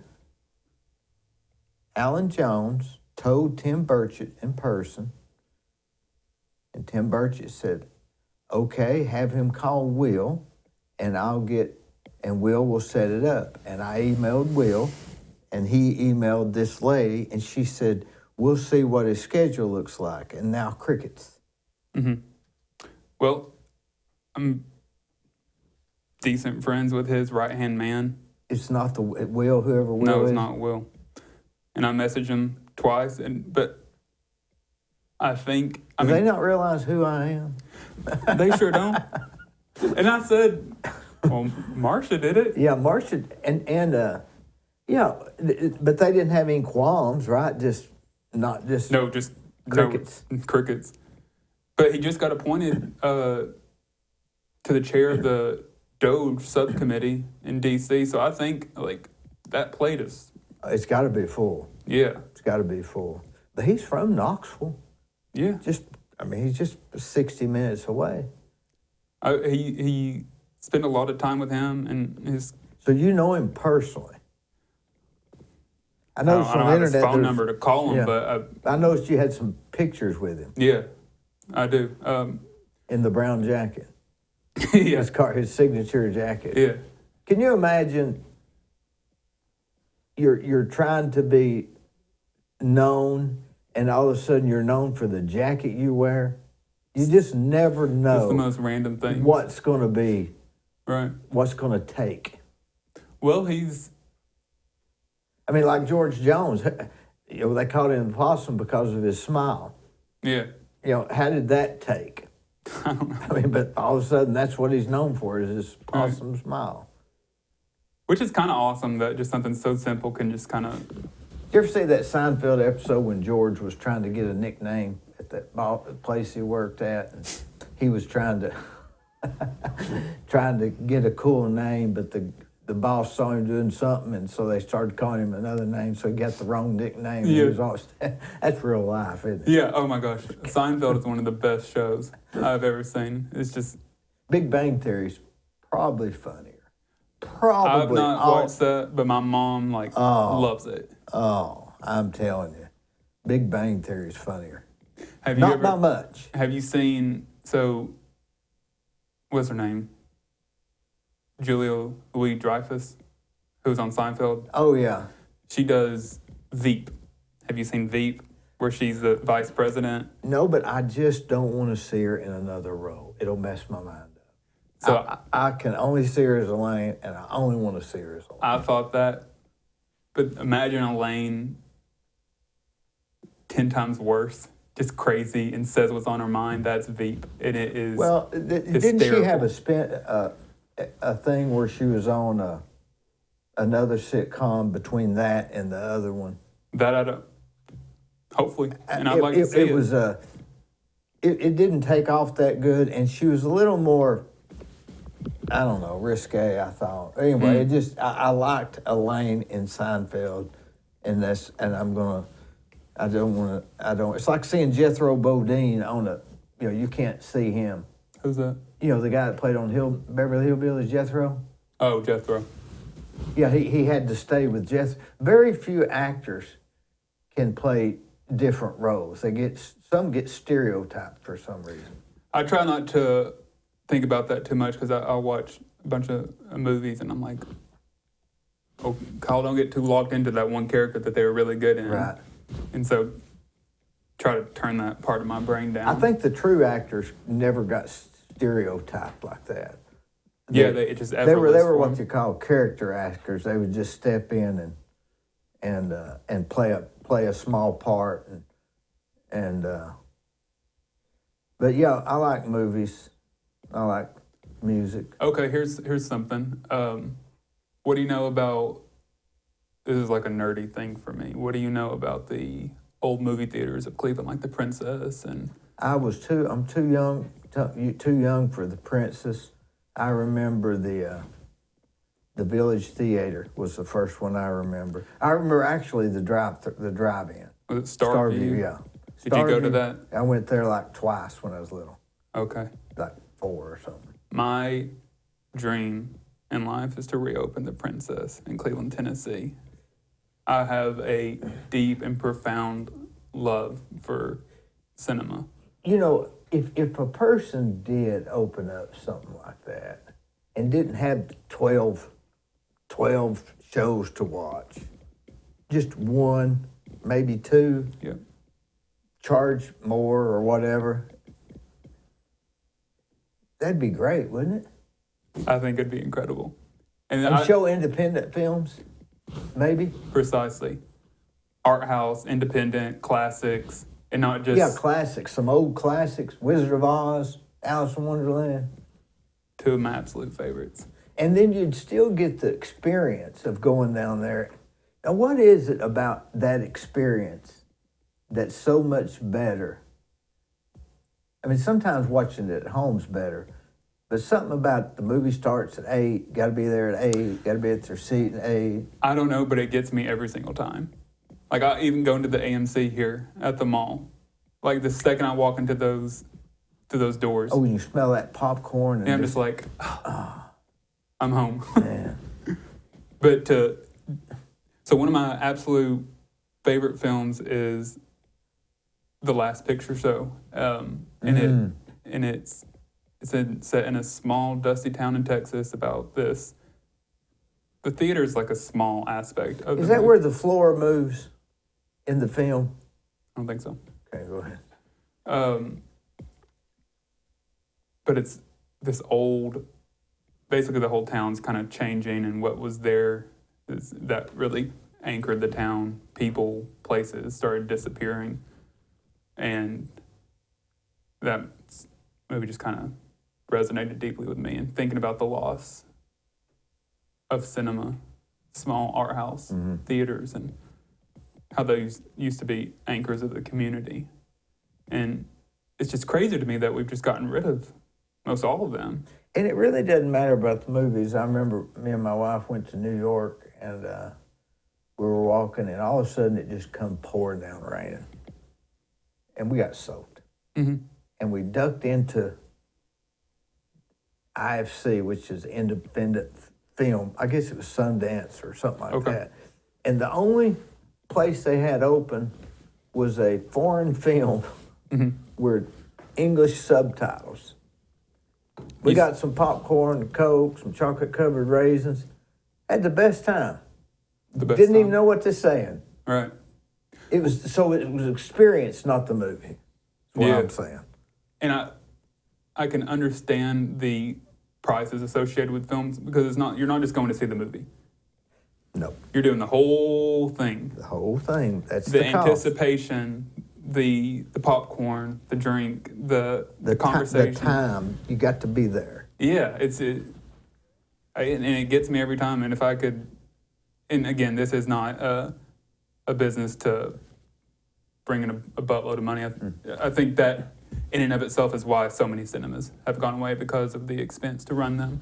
Alan Jones, told Tim Burchett in person, and Tim Burchett said, okay, have him call Will, and Will will set it up. And I emailed Will, and he emailed this lady, and she said, we'll see what his schedule looks like. And now crickets. Mm-hmm. Well, I'm decent friends with his right-hand man. It's not the Will, whoever Will is? No, it's not Will. And I messaged him twice, but I think... Do they not realize who I am? They sure don't. And I said, well, Marcia did it. Yeah, Marcia, yeah, but they didn't have any qualms, right? Just crickets. No, crickets. But he just got appointed to the chair of the Doge subcommittee in D.C., so I think, that plate is... It's got to be full. Yeah. It's got to be full. But he's from Knoxville. Yeah. He's just 60 minutes away. He spent a lot of time with him and his... So you know him personally? I noticed I don't on the have his internet... phone number to call him, but... I noticed you had some pictures with him. Yeah, I do. In the brown jacket. Yeah. His signature jacket. Yeah. Can you imagine you're trying to be known, and all of a sudden you're known for the jacket you wear? You just never know. It's the most random thing. What's going to be, right? What's going to take. Well, he's... like George Jones, they called him the possum because of his smile. Yeah. How did that take? I don't know. But all of a sudden that's what he's known for, is his possum smile. Which is kind of awesome that just something so simple can just kind of... You ever see that Seinfeld episode when George was trying to get a nickname at that place he worked at? And he was trying to get a cool name, but the boss saw him doing something, and so they started calling him another name, so he got the wrong nickname. Yeah. He was always, that's real life, isn't it? Yeah, oh my gosh. Seinfeld is one of the best shows I've ever seen. It's just... Big Bang Theory's probably funnier. Probably. I've not watched that, but my mom, loves it. Oh, I'm telling you. Big Bang Theory's funnier. Have you Not by much. Have you seen, what's her name? Julia Louis-Dreyfus, who's on Seinfeld. Oh, yeah. She does Veep. Have you seen Veep, where she's the vice president? No, but I just don't want to see her in another role. It'll mess my mind up. So I can only see her as Elaine, and I only want to see her as Elaine. I thought that, but imagine Elaine 10 times worse, just crazy, and says what's on her mind. That's Veep, and it is. Well, didn't she have a thing where she was on another sitcom between that and the other one? That I don't. Hopefully, and I'd like to see it. It was it didn't take off that good, and she was a little more, I don't know, risque, I thought. Anyway, I liked Elaine in Seinfeld, and it's like seeing Jethro Bodine on you can't see him. Who's that? The guy that played on Beverly Hillbillies, Jethro? Oh, Jethro. Yeah, he had to stay with Jethro. Very few actors can play different roles. Some get stereotyped for some reason. I try not to think about that too much because I'll watch a bunch of movies and I'm like, oh, Kyle, don't get too locked into that one character that they were really good in. Right. And so try to turn that part of my brain down. I think the true actors never got stereotyped like that. Yeah, it just they were what you call character actors. They would just step in and play a small part but yeah, I like movies. I like music. Okay, here's something. What do you know about? This is like a nerdy thing for me. What do you know about the old movie theaters of Cleveland, like the Princess and? I'm too young for the Princess. I remember the the Village Theater was the first one I remember. I remember actually the drive-in. Was it Starview? Yeah. Did you go to that? I went there like twice when I was little, Okay. like 4 or something. My dream in life is to reopen the Princess in Cleveland, Tennessee. I have a deep and profound love for cinema. You know, if a person did open up something like that and didn't have 12 shows to watch, just one, maybe 2, Yeah. charge more or whatever, that'd be great, wouldn't it? I think it'd be incredible. And Show independent films, maybe? Precisely. Art house, independent, classics, and not just... Yeah, classics, some old classics, Wizard of Oz, Alice in Wonderland. 2 of my absolute favorites. And then you'd still get the experience of going down there. Now, what is it about that experience that's so much better? I mean, sometimes watching it at home's better, but something about the movie starts at 8, got to be there at 8, got to be at their seat at 8. I don't know, but it gets me every single time. Like, I even go into the AMC here at the mall. Like, the second I walk into those doors, Oh, you smell that popcorn. and I'm just like, I'm home. Man. But so one of my absolute favorite films is The Last Picture Show, and it's set in a small, dusty town in Texas about this. The theater is like a small aspect of. Is that where the floor moves in the film? I don't think so. Okay, go ahead. But it's this old. Basically, the whole town's kind of changing, and what was there is that really anchored the town. People, places started disappearing, and that movie just kind of resonated deeply with me. And thinking about the loss of cinema, small art house theaters, and how those used to be anchors of the community. And it's just crazy to me that we've just gotten rid of most all of them. And it really doesn't matter about the movies. I remember me and my wife went to New York, and we were walking, and all of a sudden it just come pouring down raining. And we got soaked. Mm-hmm. And we ducked into IFC, which is independent film. I guess it was Sundance or something like that. And the only place they had open was a foreign film with English subtitles. We got some popcorn, and Coke, some chocolate-covered raisins. Had the best time. Didn't even know what they're saying. Right. It was experience, not the movie. That's what I'm saying. And I can understand the prices associated with films because you're not just going to see the movie. No. You're doing the whole thing. The whole thing. That's the cost. anticipation, the popcorn, the drink, the conversation. The time. You got to be there. Yeah, and it gets me every time. And if I could, and again, this is not a business to bring in a buttload of money. I think that in and of itself is why so many cinemas have gone away, because of the expense to run them.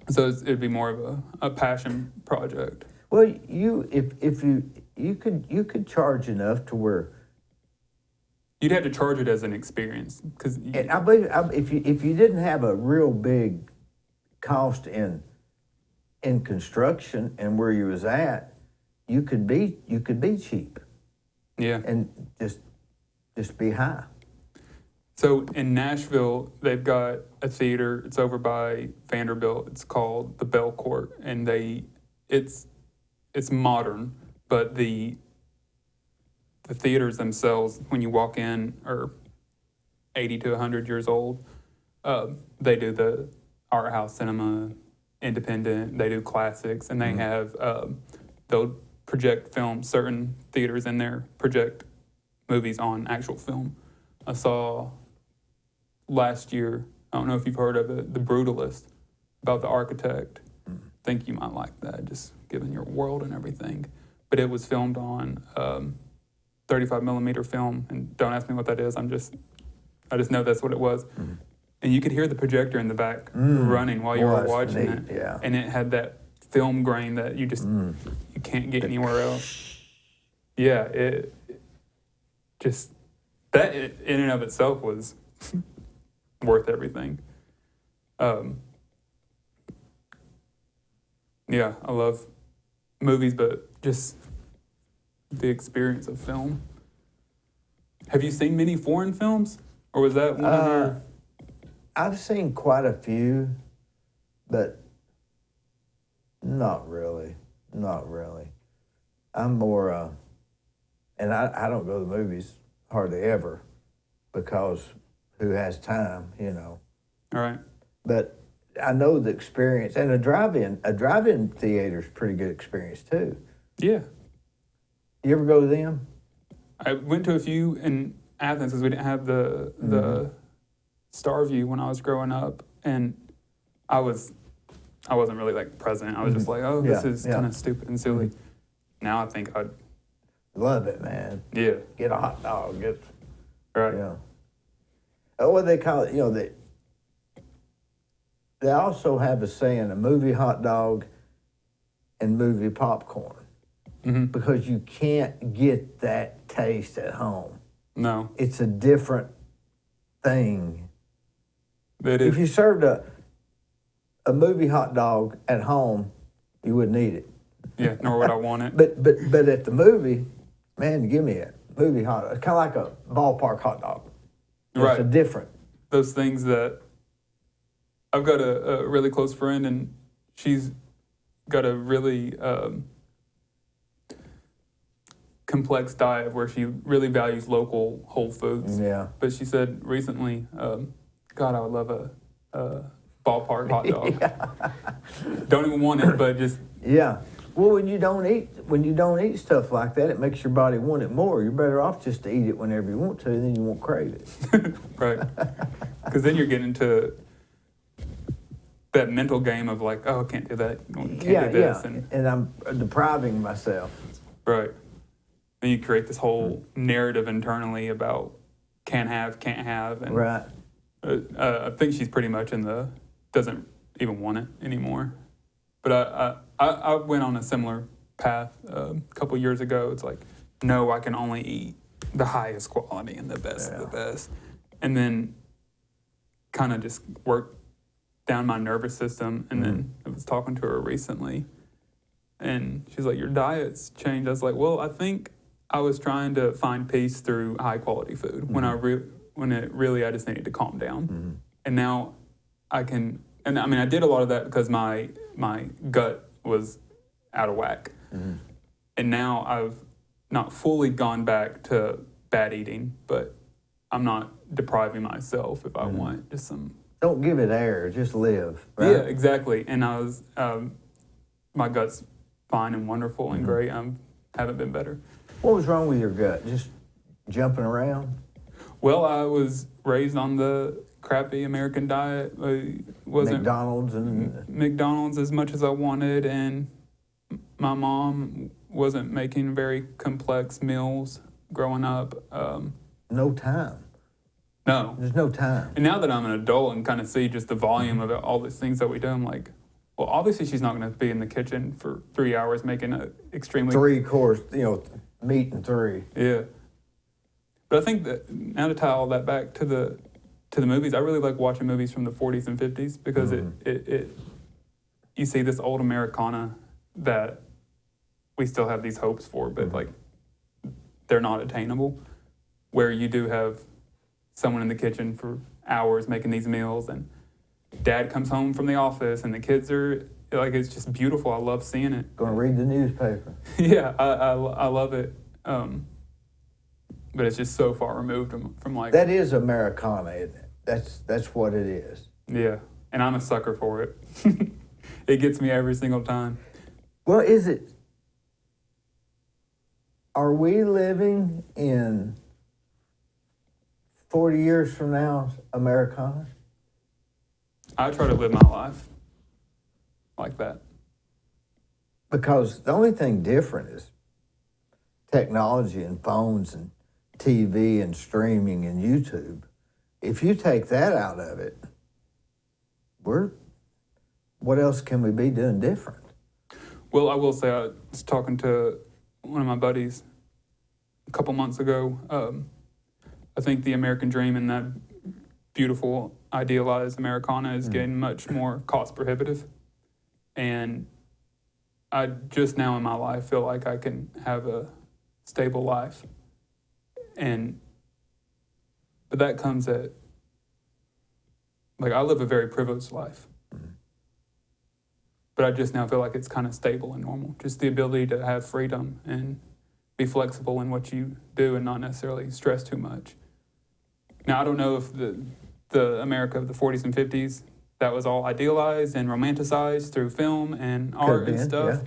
So it'd be more of a passion project. Well, if you could charge enough to where you'd have to charge it as an experience, because and I believe if you didn't have a real big cost in construction and where you was at, you could be cheap. Yeah. And just be high. So in Nashville, they've got a theater. It's over by Vanderbilt. It's called the Bell Court, and it's modern, but the theaters themselves, when you walk in, are 80 to 100 years old. They do the art house cinema, independent. They do classics, and they have they'll project film. Certain theaters in there project movies on actual film. I saw last year, I don't know if you've heard of it, The Brutalist, about the architect. I think you might like that, just given your world and everything. But it was filmed on 35 millimeter film, and don't ask me what that is. I just know that's what it was. and you could hear the projector in the back running while you were watching it. Yeah. And it had that film grain that you just you can't get anywhere else. Yeah, it just that in and of itself was worth everything. Yeah, I love movies, but just the experience of film. Have you seen many foreign films, or was that one of your? I've seen quite a few, but not really. Not really. I'm more, and I don't go to the movies hardly ever because who has time, you know. All right. But I know the experience, and a drive-in theater is a pretty good experience too. Yeah. You ever go to them? I went to a few in Athens because we didn't have the Star View when I was growing up, and I wasn't really like present. I was just like, oh, this is kind of stupid and silly. Now I think I'd love it, man. Yeah. Get a hot dog. Right. Yeah. Oh, what they call it, you know, they also have a saying, a movie hot dog and movie popcorn. Because you can't get that taste at home. No. It's a different thing. It is. If you served a movie hot dog at home, you wouldn't eat it. Yeah, nor would I want it. But at the movie, man, give me a movie hot dog. It's kind of like a ballpark hot dog. Right. It's a different. Those things that I've got a really close friend, and she's got a really complex diet where she really values local whole foods. Yeah. But she said recently, God, I would love a ballpark hot dog. Don't even want it, but just yeah. Well, when you don't eat stuff like that, it makes your body want it more. You're better off just to eat it whenever you want to, and then you won't crave it. Right. Because then you're getting into that mental game of like, oh, I can't do that. Can't do this. And I'm depriving myself. Right. Then you create this whole narrative internally about can't have. And, right. I think she's pretty much doesn't even want it anymore. But I went on a similar path a couple years ago. It's like, no, I can only eat the highest quality and the best of the best. And then kind of just worked down my nervous system. And then I was talking to her recently, and she's like, your diet's changed. I was like, well, I think I was trying to find peace through high quality food when I just needed to calm down. And now I can, and I mean, I did a lot of that because my gut was out of whack. And now I've not fully gone back to bad eating, but I'm not depriving myself if I want just some. Don't give it air, just live. Right? Yeah, exactly. And I was, my gut's fine and wonderful and great. I haven't been better. What was wrong with your gut? Just jumping around? Well, I was raised on the crappy American diet. Wasn't McDonald's as much as I wanted, and my mom wasn't making very complex meals growing up. No time. No. There's no time. And now that I'm an adult and kind of see just the volume of all these things that we do, I'm like, well, obviously she's not going to be in the kitchen for 3 hours making a extremely 3-course, meat and 3. Yeah. But I think that now to tie all that back to the movies, I really like watching movies from the 40s and 50s because it you see this old Americana that we still have these hopes for, but like they're not attainable. Where you do have someone in the kitchen for hours making these meals, and dad comes home from the office, and the kids are like, it's just beautiful. I love seeing it. Going to read the newspaper. Yeah, I love it. But it's just so far removed from like... That is Americana, isn't it? That's what it is. Yeah, and I'm a sucker for it. It gets me every single time. Well, are we living in 40 years from now, Americana? I try to live my life like that. Because the only thing different is technology and phones and TV and streaming and YouTube. If you take that out of it, what else can we be doing different? Well, I will say I was talking to one of my buddies a couple months ago. I think the American dream and that beautiful idealized Americana is getting much more cost prohibitive. And I just now in my life feel like I can have a stable life. But that comes at, like, I live a very privileged life. But I just now feel like it's kind of stable and normal. Just the ability to have freedom and be flexible in what you do and not necessarily stress too much. Now, I don't know if the America of the 40s and 50s, that was all idealized and romanticized through film and art and stuff.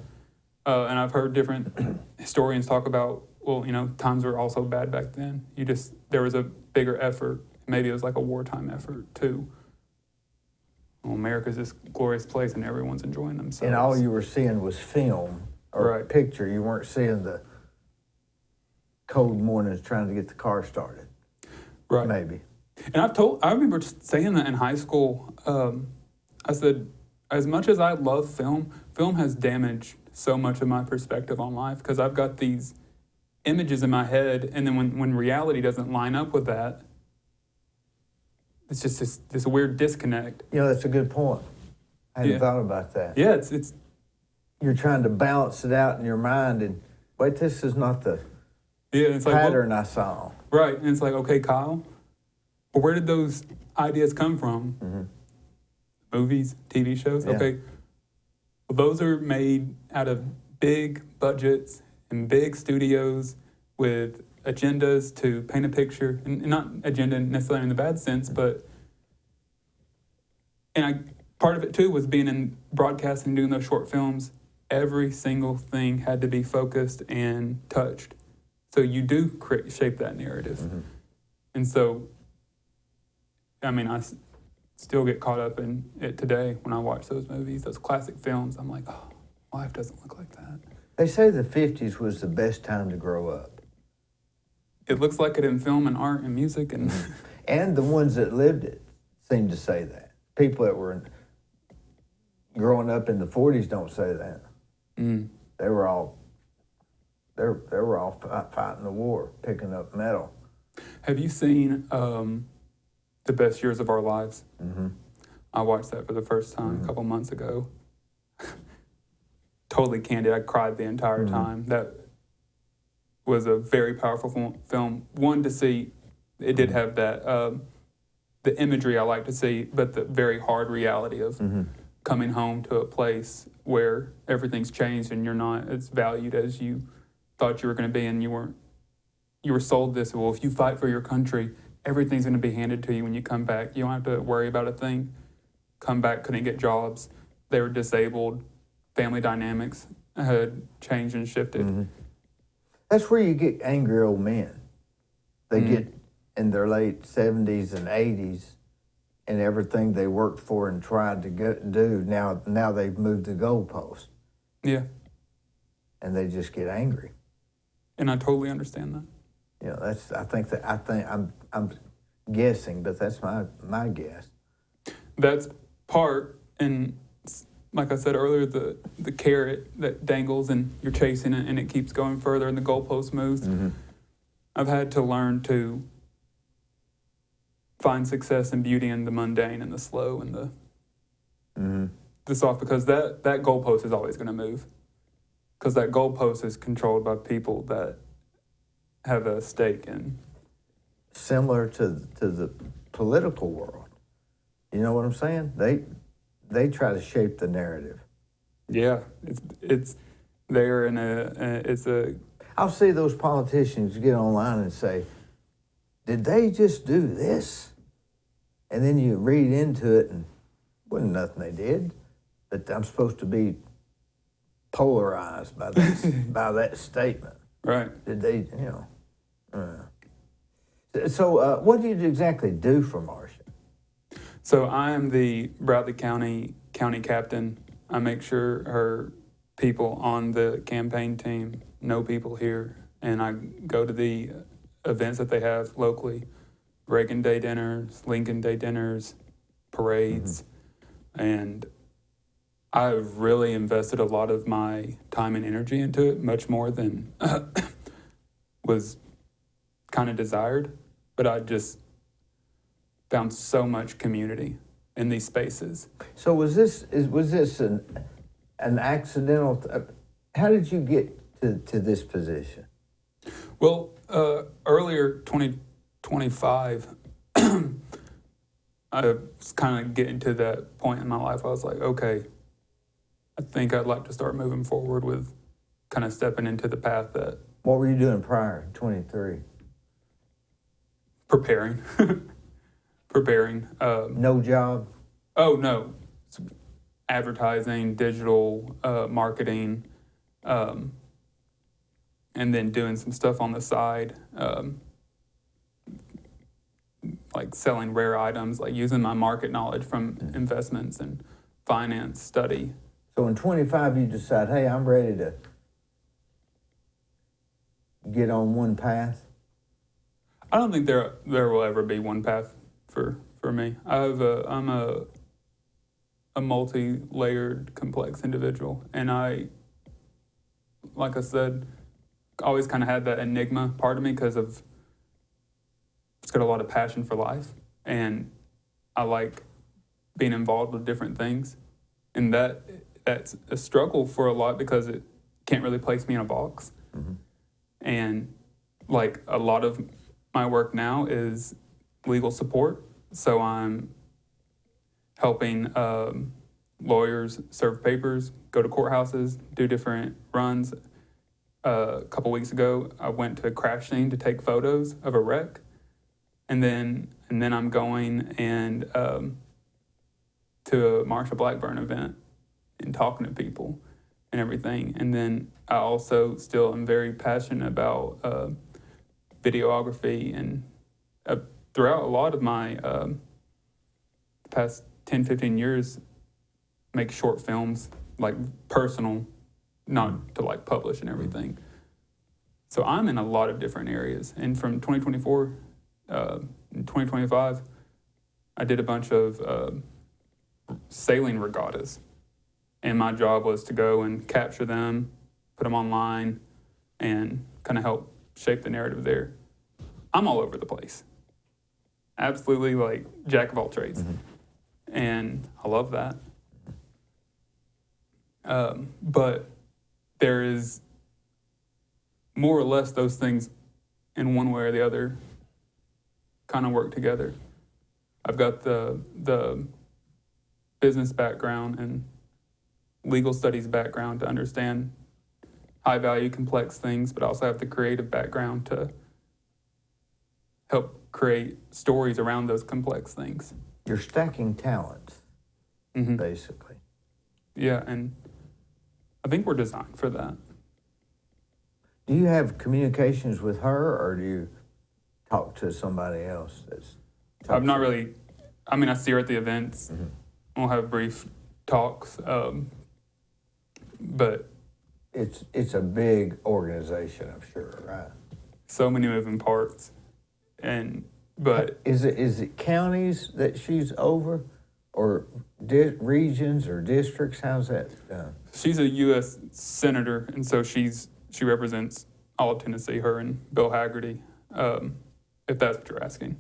Yeah. And I've heard different historians talk about, well, times were also bad back then. There was a bigger effort. Maybe it was like a wartime effort too. Well, America's this glorious place and everyone's enjoying themselves. And all you were seeing was film or picture. You weren't seeing the cold mornings trying to get the car started. Right. Maybe. And I remember saying that in high school. I said, as much as I love film has damaged so much of my perspective on life because I've got these images in my head, and then when reality doesn't line up with that, it's just this weird disconnect. That's a good point. I hadn't thought about that. Yeah, it's you're trying to balance it out in your mind, and wait, this is not the pattern I saw. Right, and it's like, okay, Kyle, but where did those ideas come from? Mm-hmm. Movies, TV shows? Yeah. Okay, well, those are made out of big budgets and big studios with agendas to paint a picture, and not agenda necessarily in the bad sense, but part of it too was being in broadcasting, doing those short films. Every single thing had to be focused and touched, so you do shape that narrative. Mm-hmm. And so, I still get caught up in it today when I watch those movies, those classic films. I'm like, oh, life doesn't look like that. They say the 50s was the best time to grow up. It looks like it in film and art and music. And the ones that lived it seem to say that. People that were growing up in the 40s don't say that. Mm. They were all fighting the war, picking up metal. Have you seen The Best Years of Our Lives? Mm-hmm. I watched that for the first time a couple months ago. Totally candid. I cried the entire time. That was a very powerful film. One, to see, it did have that, the imagery I like to see, but the very hard reality of coming home to a place where everything's changed and you're not as valued as you thought you were going to be, and you were sold this, well, if you fight for your country, everything's going to be handed to you when you come back. You don't have to worry about a thing. Come back, couldn't get jobs. They were disabled. Family dynamics had changed and shifted. Mm-hmm. That's where you get angry old men. They get in their late 70s and 80s, and everything they worked for and tried to do, now they've moved the goalpost. Yeah. And they just get angry. And I totally understand that. I'm guessing, but that's my guess. That's part, and like I said earlier, the carrot that dangles and you're chasing it and it keeps going further and the goalpost moves. Mm-hmm. I've had to learn to find success and beauty in the mundane and the slow and the soft, because that goalpost is always going to move, because that goalpost is controlled by people that have a stake in. Similar to the political world. You know what I'm saying? They try to shape the narrative. Yeah, it's there, and it's a. I'll see those politicians get online and say, "Did they just do this?" And then you read into it, and wasn't nothing they did, but I'm supposed to be polarized by that statement. Right? Did they? So, what do you exactly do for Marcia? So I am the Bradley County captain. I make sure her people on the campaign team know people here, and I go to the events that they have locally, Reagan Day dinners, Lincoln Day dinners, parades. And I've really invested a lot of my time and energy into it, much more than was kind of desired. But I just found so much community in these spaces. So was this an accidental? How did you get to this position? Well, earlier 2025, I was kind of getting to that point in my life. I was like, okay, I think I'd like to start moving forward with kind of stepping into the path that. What were you doing prior to 23? Preparing. No job? Oh, no. It's advertising, digital marketing, and then doing some stuff on the side, like selling rare items, like using my market knowledge from investments and finance study. So in 25, you decide, hey, I'm ready to get on one path? I don't think there will ever be one path for me. I'm a multi-layered, complex individual, and I, like I said, always kind of had that enigma part of me because of it's got a lot of passion for life, and I like being involved with different things, and that's a struggle for a lot because it can't really place me in a box. Mm-hmm. And like a lot of my work now is legal support, so I'm helping lawyers serve papers, go to courthouses, do different runs. A couple weeks ago, I went to a crash scene to take photos of a wreck, and then I'm going and to a Marsha Blackburn event and talking to people and everything. And then I also still am very passionate about videography, and throughout a lot of my past 10, 15 years, make short films, like personal, not to like publish and everything. So I'm in a lot of different areas. And from 2024 and 2025, I did a bunch of sailing regattas. And my job was to go and capture them, put them online, and kind of help shape the narrative there. I'm all over the place. Absolutely like jack of all trades. Mm-hmm. And I love that. But there is more or less those things in one way or the other kind of work together. I've got the business background and legal studies background to understand high value complex things, but I also have the creative background to help create stories around those complex things. You're stacking talents, mm-hmm. basically. Yeah, and I think we're designed for that. Do you have communications with her, or do you talk to somebody else? I've not really. I mean, I see her at the events. Mm-hmm. We'll have brief talks, but it's a big organization, I'm sure, right? So many moving parts, but is it counties that she's over, or regions or districts? How's that done? She's a U.S. senator, and so she represents all of Tennessee. Her and Bill Haggerty, if that's what you're asking.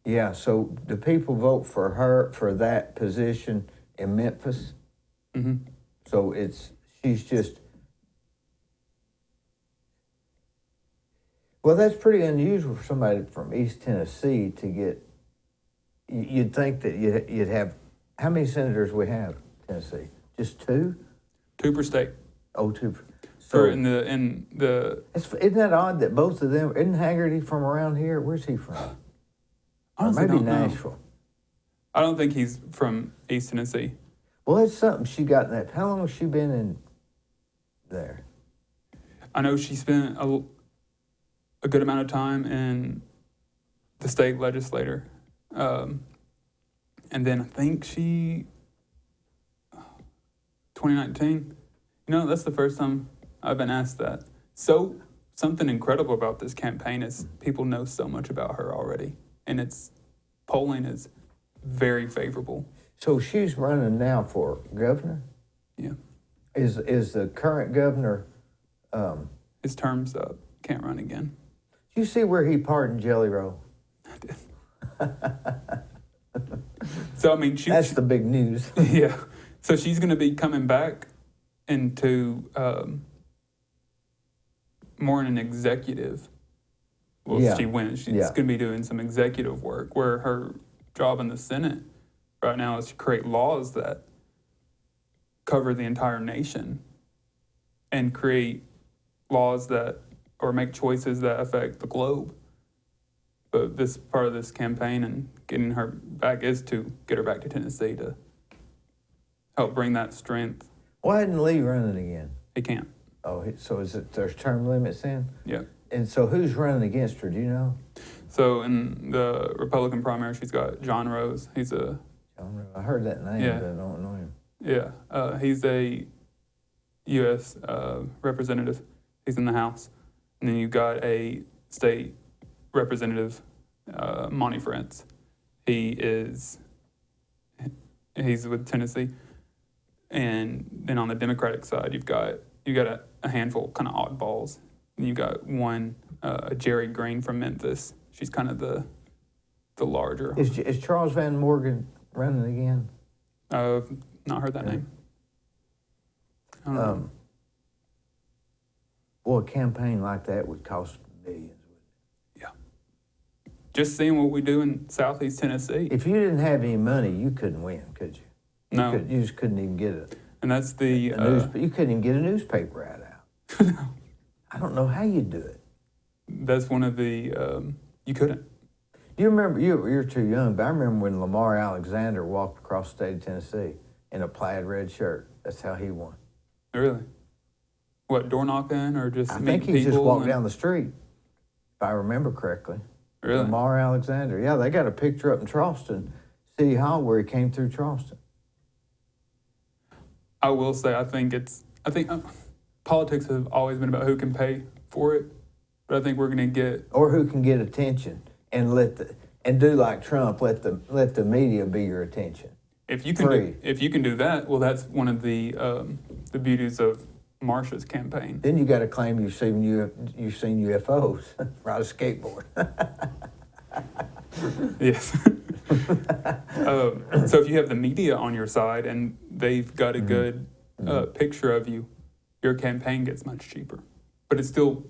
Yeah. So do people vote for her for that position in Memphis? Mm-hmm. So she's just. Well, that's pretty unusual for somebody from East Tennessee to get. You'd think that you'd have. How many senators we have in Tennessee? Just two? 2 per state. Oh, 2. So in the. Isn't that odd that both of them? Isn't Haggerty from around here? Where's he from? Maybe Nashville. Know. I don't think he's from East Tennessee. Well, that's something she got in that. How long has she been in there? I know she spent a good amount of time in the state legislature. And then I think 2019, that's the first time I've been asked that. So something incredible about this campaign is people know so much about her already, and polling is very favorable. So she's running now for governor? Yeah. Is the current governor, His term's up. Can't run again. do you see where he pardoned Jelly Roll? I did. So, I mean, That's the big news. yeah. So she's going to be coming back into more in an executive. Well, Yeah. if she wins, she's Yeah. going to be doing some executive work, where her job in the Senate right now is to create laws that cover the entire nation and create laws that, or make choices that affect the globe. But this part of this campaign and getting her back is to get her back to Tennessee to help bring that strength. Why isn't Lee running again? He can't. Oh, so there's term limits in? Yeah. And so who's running against her? Do you know? So in the Republican primary, she's got John Rose. He's a I heard that name, Yeah. but I don't know him. he's a U.S. Representative. He's in the House, and then you've got a state representative, Monty France. He's with Tennessee, and then on the Democratic side, you've got a handful kind of oddballs. And you've got one, Jerry Green from Memphis. She's kind of the larger. Is Charles Van Morgan running again? I've not heard that name. I don't know. Well, a campaign like that would cost millions. Yeah. Just seeing what we do in Southeast Tennessee. If you didn't have any money, you couldn't win, could you? No. You just couldn't even get it. And that's the... You couldn't even get a newspaper ad out. No. I don't know how you'd do it. That's one of the... you couldn't. You remember, you're too young, but I remember when Lamar Alexander walked across the state of Tennessee in a plaid red shirt. That's how he won. Really? What, door knocking or just I meeting think he people? just walked down the street, if I remember correctly. Really? Lamar Alexander. Yeah, they got a picture up in Charleston, City Hall, where he came through Charleston. I will say, I think politics have always been about who can pay for it, but I think we're going to get... Or who can get attention and do like Trump, let the media be your attention. If you can do that, well, that's one of the beauties of Marsha's campaign. Then you got to claim you've seen UFOs, ride a skateboard. Yes. So if you have the media on your side and they've got a good picture of you, your campaign gets much cheaper. But it's still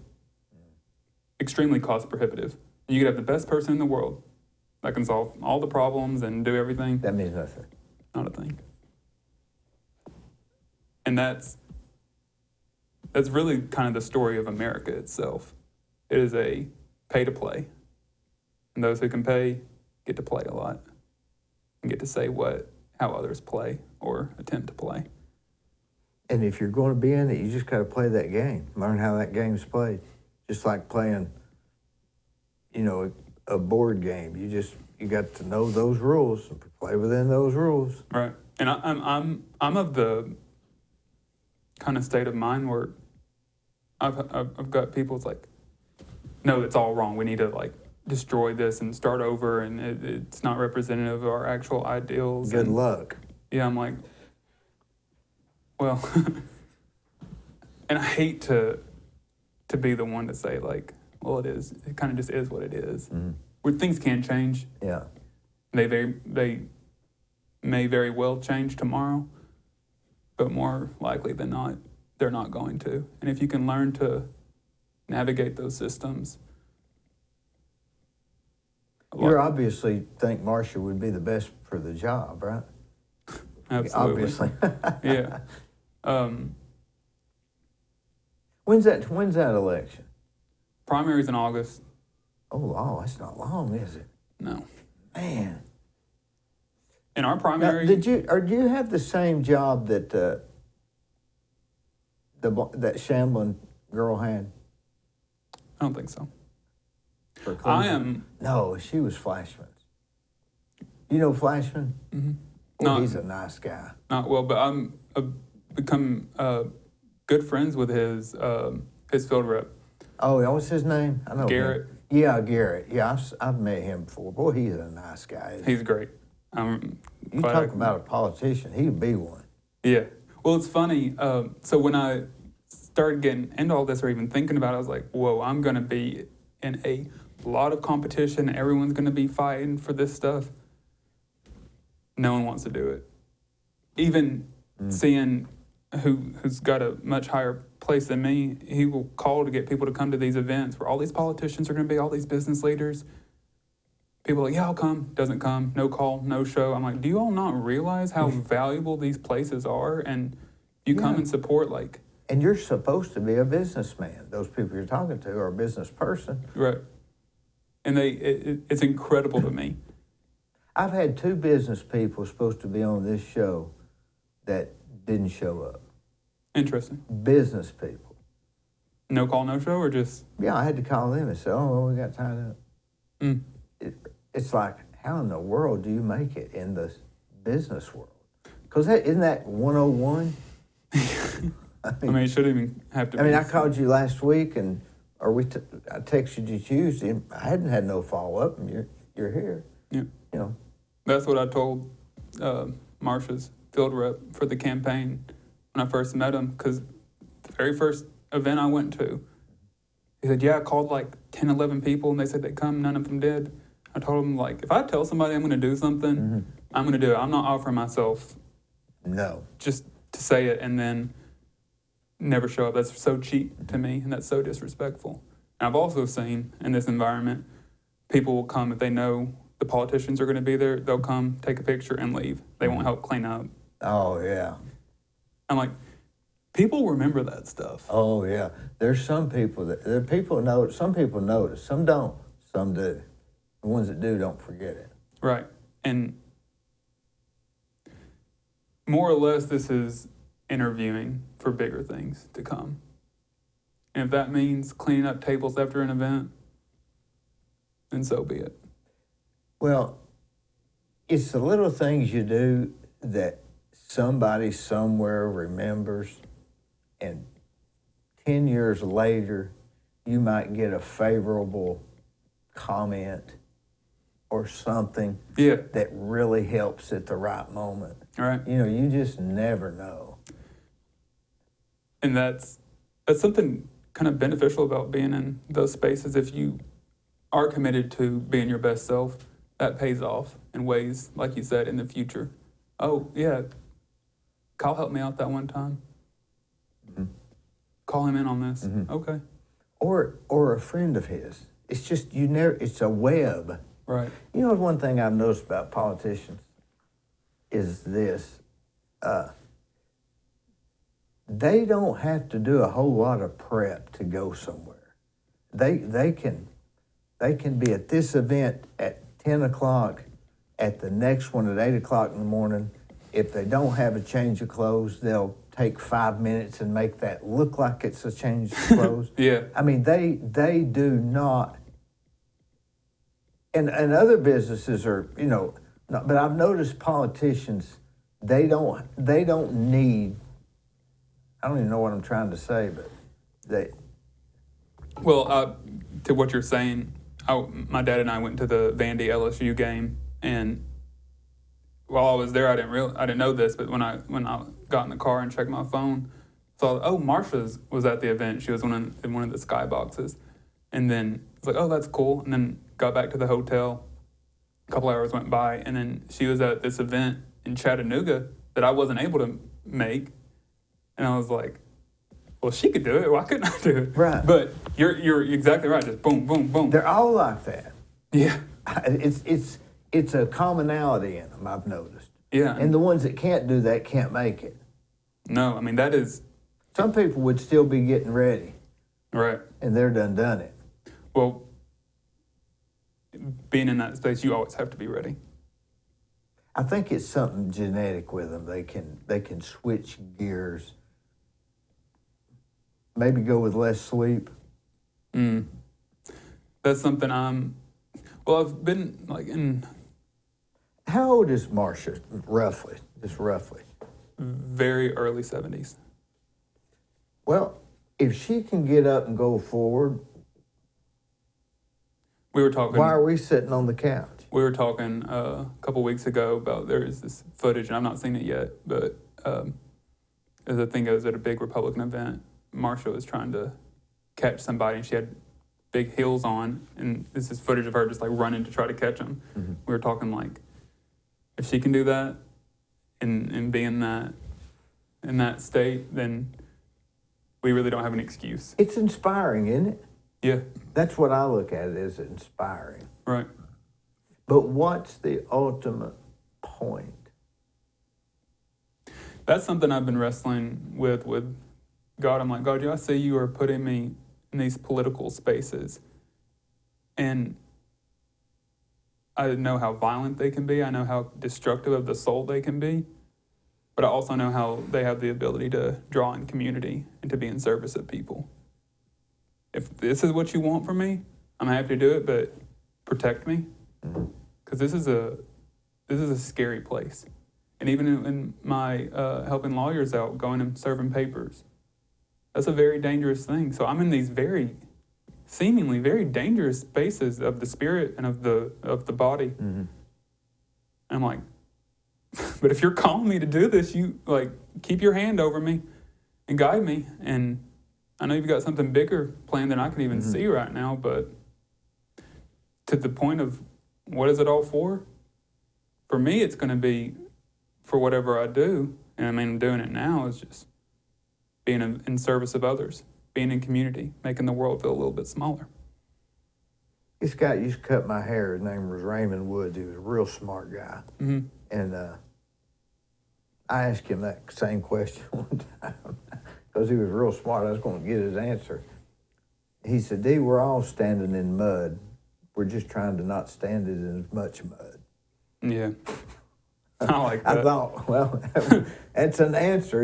extremely cost prohibitive. You could have the best person in the world that can solve all the problems and do everything. That means nothing. Not a thing. And that's really kind of the story of America itself. It is a pay to play. And those who can pay get to play a lot and get to say how others play or attempt to play. And if you're going to be in it, you just got to play that game. Learn how that game's played. Just like playing, a board game. You got to know those rules and play within those rules. Right. And I'm of the kind of state of mind where I've got people. It's like, no, it's all wrong. We need to destroy this and start over, and it's not representative of our actual ideals. Good luck. Yeah, I'm like, well, and I hate to be the one to say well, it is. It kind of just is what it is. Mm-hmm. Where things can change. Yeah. They may very well change tomorrow, but more likely than not, they're not going to. And if you can learn to navigate those systems. You obviously think Marsha would be the best for the job, right? Absolutely. Obviously. Yeah. When's that election? Primaries in August. Oh, that's not long, is it? No. Man. In our Now, primary. do you have the same job that that Shambling girl had? I don't think so. For Cleveland? I am. No, she was Flashman. You know Flashman? Mm-hmm. Well, he's a nice guy. Not well, but I'm become good friends with his field rep. Oh, what's his name? I know Garrett. Him. Yeah, Garrett. Yeah, I've met him before. Boy, he's a nice guy. He's great. You talk about a politician, he'd be one. Yeah. Well, it's funny. So when I started getting into all this or even thinking about it, I was like, whoa, I'm going to be in a lot of competition. Everyone's going to be fighting for this stuff. No one wants to do it. Even seeing who's got a much higher place than me, he will call to get people to come to these events where all these politicians are going to be, all these business leaders. People are like, yeah, I'll come. Doesn't come. No call, no show. I'm like, do you all not realize how valuable these places are? And you come and support, like... And you're supposed to be a businessman. Those people you're talking to are a business person. Right. And it's incredible to me. I've had 2 business people supposed to be on this show that didn't show up. Interesting. Business people. No call, no show, or just... Yeah, I had to call them and say, oh, well, we got tied up. Mm. It's like, how in the world do you make it in the business world? Because isn't that 101? I mean, it shouldn't even have to be. I mean, I called you last week, I texted you Tuesday, and I hadn't had no follow-up, and you're here. Yeah. You know. That's what I told Marsha's field rep for the campaign when I first met him, because the very first event I went to, he said, yeah, I called like 10, 11 people, and they said they'd come, none of them did. I told him, like, if I tell somebody I'm going to do something, I'm going to do it. I'm not offering myself just to say it and then never show up. That's so cheap to me, and that's so disrespectful. And I've also seen in this environment, people will come if they know the politicians are going to be there. They'll come, take a picture, and leave. They won't help clean up. Oh, yeah. I'm like, people remember that stuff. Oh, yeah. There's some people some people notice. Some don't. Some do. The ones that do don't forget it. Right. And more or less, this is interviewing for bigger things to come. And if that means cleaning up tables after an event, then so be it. Well, it's the little things you do that somebody somewhere remembers, and 10 years later, you might get a favorable comment or something that really helps at the right moment. Right. You know, you just never know. And that's something kind of beneficial about being in those spaces. If you are committed to being your best self, that pays off in ways, like you said, in the future. Oh, yeah, Kyle helped me out that one time. Mm-hmm. Call him in on this. Mm-hmm. Okay. Or a friend of his. It's just, it's a web. Right. You know, one thing I've noticed about politicians is this. They don't have to do a whole lot of prep to go somewhere. They can be at this event at 10 o'clock, at the next one at 8 o'clock in the morning. If they don't have a change of clothes, they'll take 5 minutes and make that look like it's a change of clothes. Yeah. I mean, they do not. And other businesses are, you know, but I've noticed politicians, they don't need, I don't even know what I'm trying to say, but they. Well, to what you're saying, my dad and I went to the Vandy LSU game, and while I was there, I didn't know this, but when I got in the car and checked my phone, saw, Marsha's was at the event. She was in one of the skyboxes, and then it's like, oh, that's cool. And then got back to the hotel. A couple hours went by, and then she was at this event in Chattanooga that I wasn't able to make, and I was like, well, she could do it. Why couldn't I do it? Right. But you're exactly right. Just boom, boom, boom. They're all like that. Yeah. It's a commonality in them, I've noticed. Yeah. And the ones that can't do that can't make it. No, I mean, that is... Some people would still be getting ready. Right. And they're done it. Well, being in that space, you always have to be ready. I think it's something genetic with them. They can switch gears. Maybe go with less sleep. That's something I've been like in... How old is Marsha, roughly? Just roughly. Very early 70s. Well, if she can get up and go forward, we were talking... Why are we sitting on the couch? We were talking a couple weeks ago about there's this footage, and I've not seen it yet, but as the thing goes, at a big Republican event, Marsha was trying to catch somebody, and she had big heels on, and this is footage of her just like running to try to catch him. Mm-hmm. We were talking like, if she can do that and be in that state, then we really don't have an excuse. It's inspiring, isn't it? Yeah. That's what I look at it as, inspiring. Right. But what's the ultimate point? That's something I've been wrestling with God. I'm like, God, I see you are putting me in these political spaces. And I know how violent they can be. I know how destructive of the soul they can be. But I also know how they have the ability to draw in community and to be in service of people. If this is what you want from me, I'm happy to do it, but protect me. Because this is a scary place. And even in my helping lawyers out, going and serving papers, that's a very dangerous thing. So I'm in these seemingly very dangerous spaces of the spirit and of the body. Mm-hmm. And I'm like, but if you're calling me to do this, you like keep your hand over me and guide me. And I know you've got something bigger planned than I can even see right now, but to the point of what is it all for? For me, it's going to be for whatever I do. And I mean, I'm doing it now is just being in service of others, being in community, making the world feel a little bit smaller. This guy used to cut my hair. His name was Raymond Woods. He was a real smart guy. Mm-hmm. And I asked him that same question one time because he was real smart. I was going to get his answer. He said, Dee, we're all standing in mud. We're just trying to not stand in as much mud. Yeah. I like that. I thought, well, that's an answer,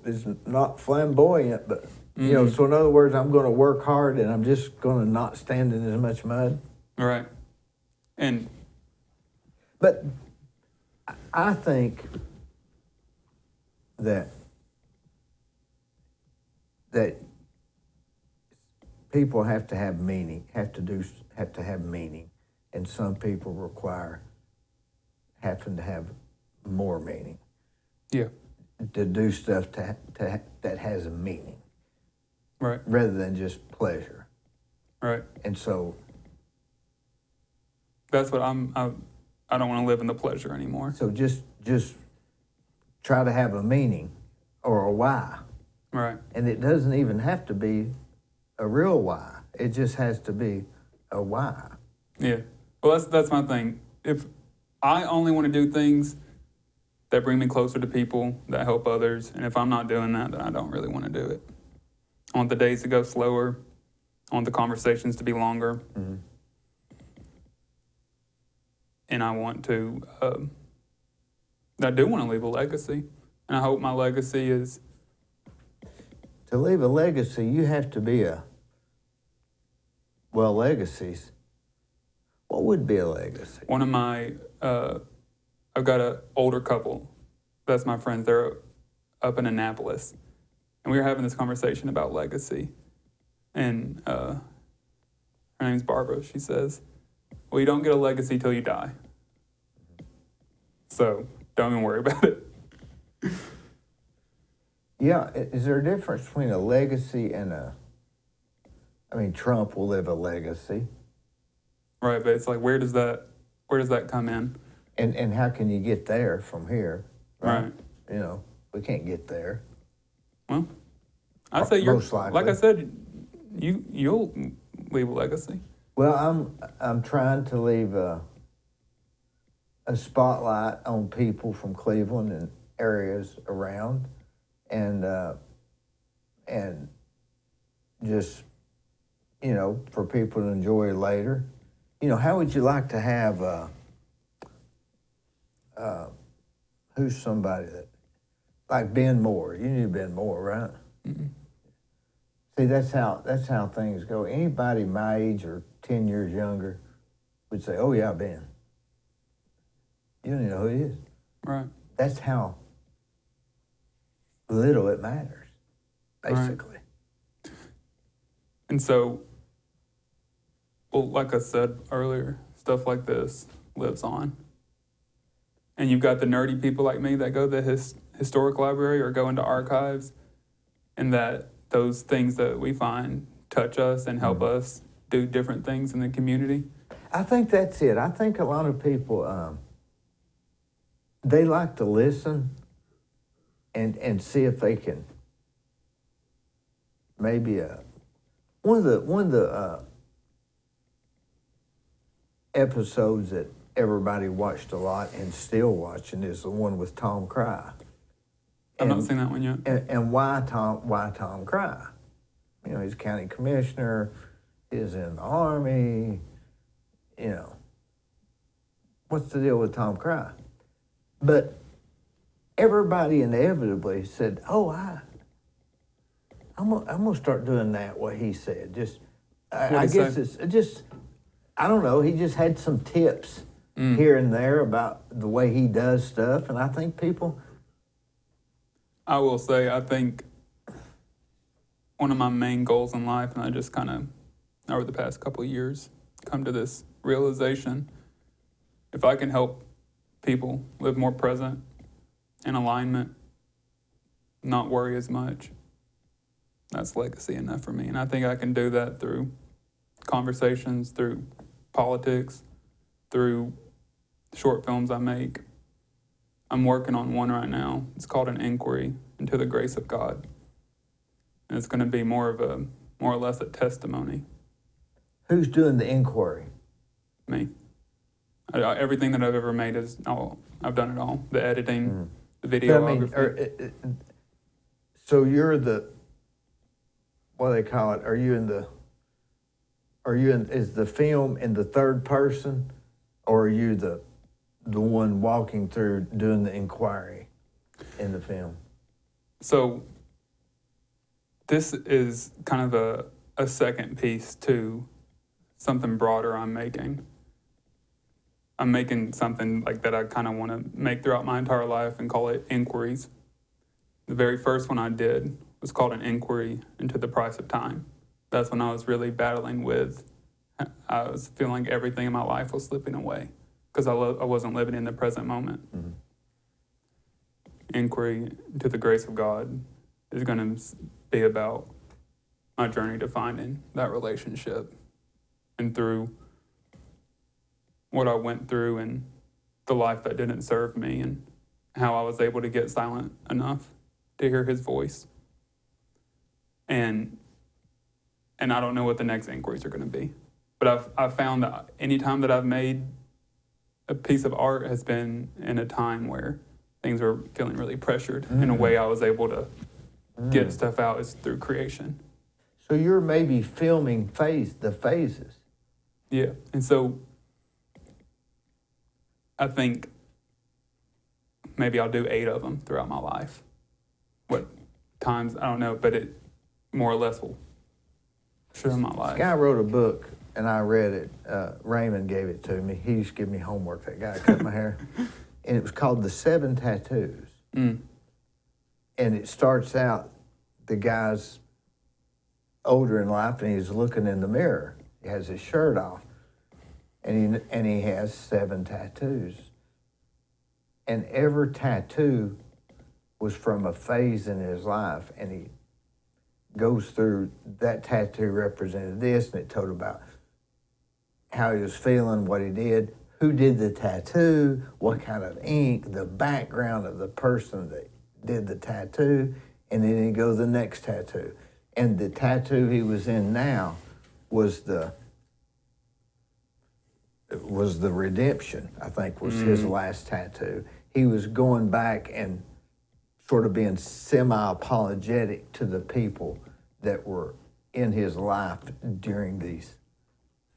it's not flamboyant, but, so in other words, I'm going to work hard and I'm just going to not stand in as much mud. Right. But I think that people have to have meaning, have to have meaning, and some people require having to have more meaning. Yeah. To do stuff that has a meaning. Right. Rather than just pleasure. Right. And so that's what I don't want to live in the pleasure anymore. So just try to have a meaning or a why. Right. And it doesn't even have to be a real why. It just has to be a why. Yeah. Well, that's my thing. If I only want to do things that bring me closer to people, that help others, and if I'm not doing that, then I don't really want to do it. I want the days to go slower. I want the conversations to be longer. Mm-hmm. And I want to, I do want to leave a legacy. And I hope my legacy is... To leave a legacy, you have to be legacies. What would be a legacy? One of my, I've got an older couple. That's my friends. They're up in Annapolis. And we were having this conversation about legacy. And her name's Barbara. She says, well, you don't get a legacy till you die. So don't even worry about it. Yeah, is there a difference between a legacy and Trump will live a legacy. Right, but it's like, where does that come in? And how can you get there from here? Right. We can't get there. Well, I'd say you're, most likely. like I said, you'll leave a legacy. Well, I'm trying to leave a spotlight on people from Cleveland and areas around, and just for people to enjoy later. How would you like to have who's somebody that like Ben Moore? You knew Ben Moore, right? Mm-mm. See, that's how things go. Anybody my age or 10 years younger would say, "Oh yeah, Ben." You don't even know who he is. Right. That's how little it matters, basically. Right. And so, well, like I said earlier, stuff like this, lives on. And you've got the nerdy people like me that go to the historic library or go into archives, and that those things that we find touch us and help us do different things in the community. I think that's it. I think a lot of people, they like to listen and see if they can maybe one of the episodes that everybody watched a lot and still watching is the one with Tom Cry. I've not seen that one yet. And why Tom Cry? You know, he's a county commissioner, he's in the Army, you know. What's the deal with Tom Cry? But everybody inevitably said, oh, I'm gonna start doing that, what he said. I guess it's just, I don't know, he just had some tips here and there about the way he does stuff, and I think people... I will say, I think one of my main goals in life, and I just kind of, over the past couple of years, come to this realization, if I can help people live more present, in alignment, not worry as much, that's legacy enough for me. And I think I can do that through conversations, through politics, through short films I make. I'm working on one right now. It's called An Inquiry into the Grace of God. And it's going to be more or less a testimony. Who's doing the inquiry? Me. Everything that I've ever made I've done it all. The editing, the videography. So you're the, what do they call it? Is the film in the third person, or are you the one walking through doing the inquiry in the film? So this is kind of a second piece to something broader I'm making. I'm making something like that I kind of want to make throughout my entire life and call it Inquiries. The very first one I did was called An Inquiry into the Price of Time. That's when I was really battling with, I was feeling like everything in my life was slipping away because I wasn't living in the present moment. Mm-hmm. Inquiry into the Grace of God is going to be about my journey to finding that relationship, and through what I went through and the life that didn't serve me, and how I was able to get silent enough to hear his voice. And I don't know what the next inquiries are going to be. But I've found that any time that I've made a piece of art has been in a time where things were feeling really pressured. In a way I was able to get stuff out is through creation. So you're maybe filming the phases. Yeah. And so I think maybe I'll do 8 of them throughout my life. What times, I don't know, but it more or less will show my life. This guy wrote a book, and I read it. Raymond gave it to me. He used to give me homework, that guy cut my hair. And it was called The 7 Tattoos. And it starts out, the guy's older in life, and he's looking in the mirror. He has his shirt off, and he has 7 tattoos. And every tattoo was from a phase in his life, and he goes through, that tattoo represented this, and it told about how he was feeling, what he did, who did the tattoo, what kind of ink, the background of the person that did the tattoo, and then he goes to the next tattoo. And the tattoo he was in now was the redemption, I think, was his last tattoo. He was going back and sort of being semi-apologetic to the people that were in his life during these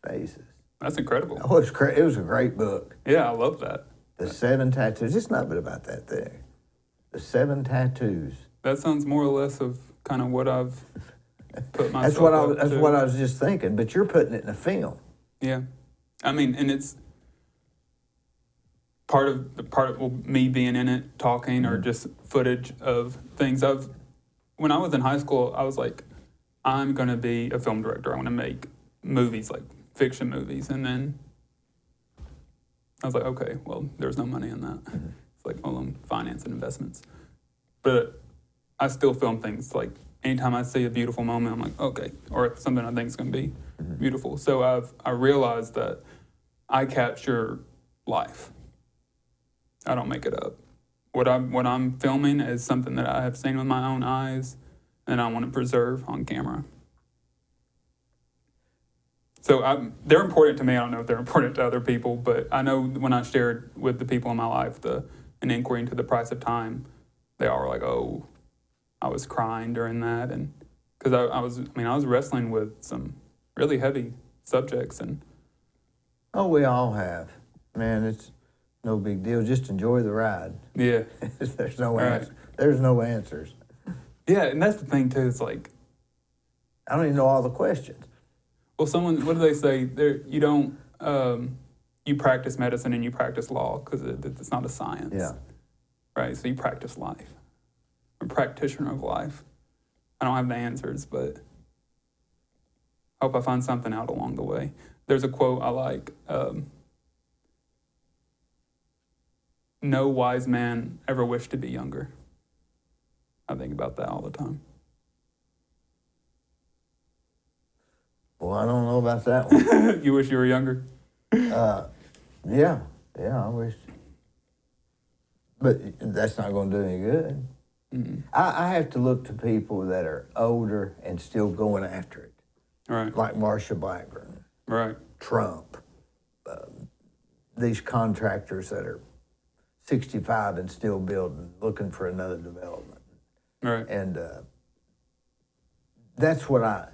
phases. That's incredible. Oh, it was a great book. Yeah, I love that. The 7 tattoos. It's not but about that there. The 7 tattoos. That sounds more or less of kind of what I've put myself That's what I was just thinking, but you're putting it in a film. Yeah. I mean, and it's part of me being in it, talking, or just footage of things. When I was in high school, I was like, I'm going to be a film director. I want to make movies, like fiction movies. And then I was like, okay, well, there's no money in that. It's like, well, I'm finance and investments. But I still film things. Like, anytime I see a beautiful moment, I'm like, okay, or something I think is going to be beautiful. So I realized that I capture life. I don't make it up. What I'm filming is something that I have seen with my own eyes and I want to preserve on camera. So they're important to me. I don't know if they're important to other people, but I know when I shared with the people in my life an inquiry into the price of time, they all were like, oh, I was crying during that. And because I was wrestling with some really heavy subjects. And Oh, we all have. Man, it's no big deal. Just enjoy the ride. yeah. There's no answer. There's no answers. Yeah, and that's the thing, too. It's like, I don't even know all the questions. well, what do they say? You don't, you practice medicine and you practice law because it's not a science. Yeah. Right? So you practice life. I'm a practitioner of life. I don't have the answers, but I hope I find something out along the way. There's a quote I like. No wise man ever wished to be younger. I think about that all the time. Well, I don't know about that one. You wish you were younger? Yeah, I wish. But that's not going to do any good. Mm-hmm. I have to look to people that are older and still going after it. Right. Like Marsha Blackburn, Right. Trump, these contractors that are 65 and still building, looking for another development. Right. And that's what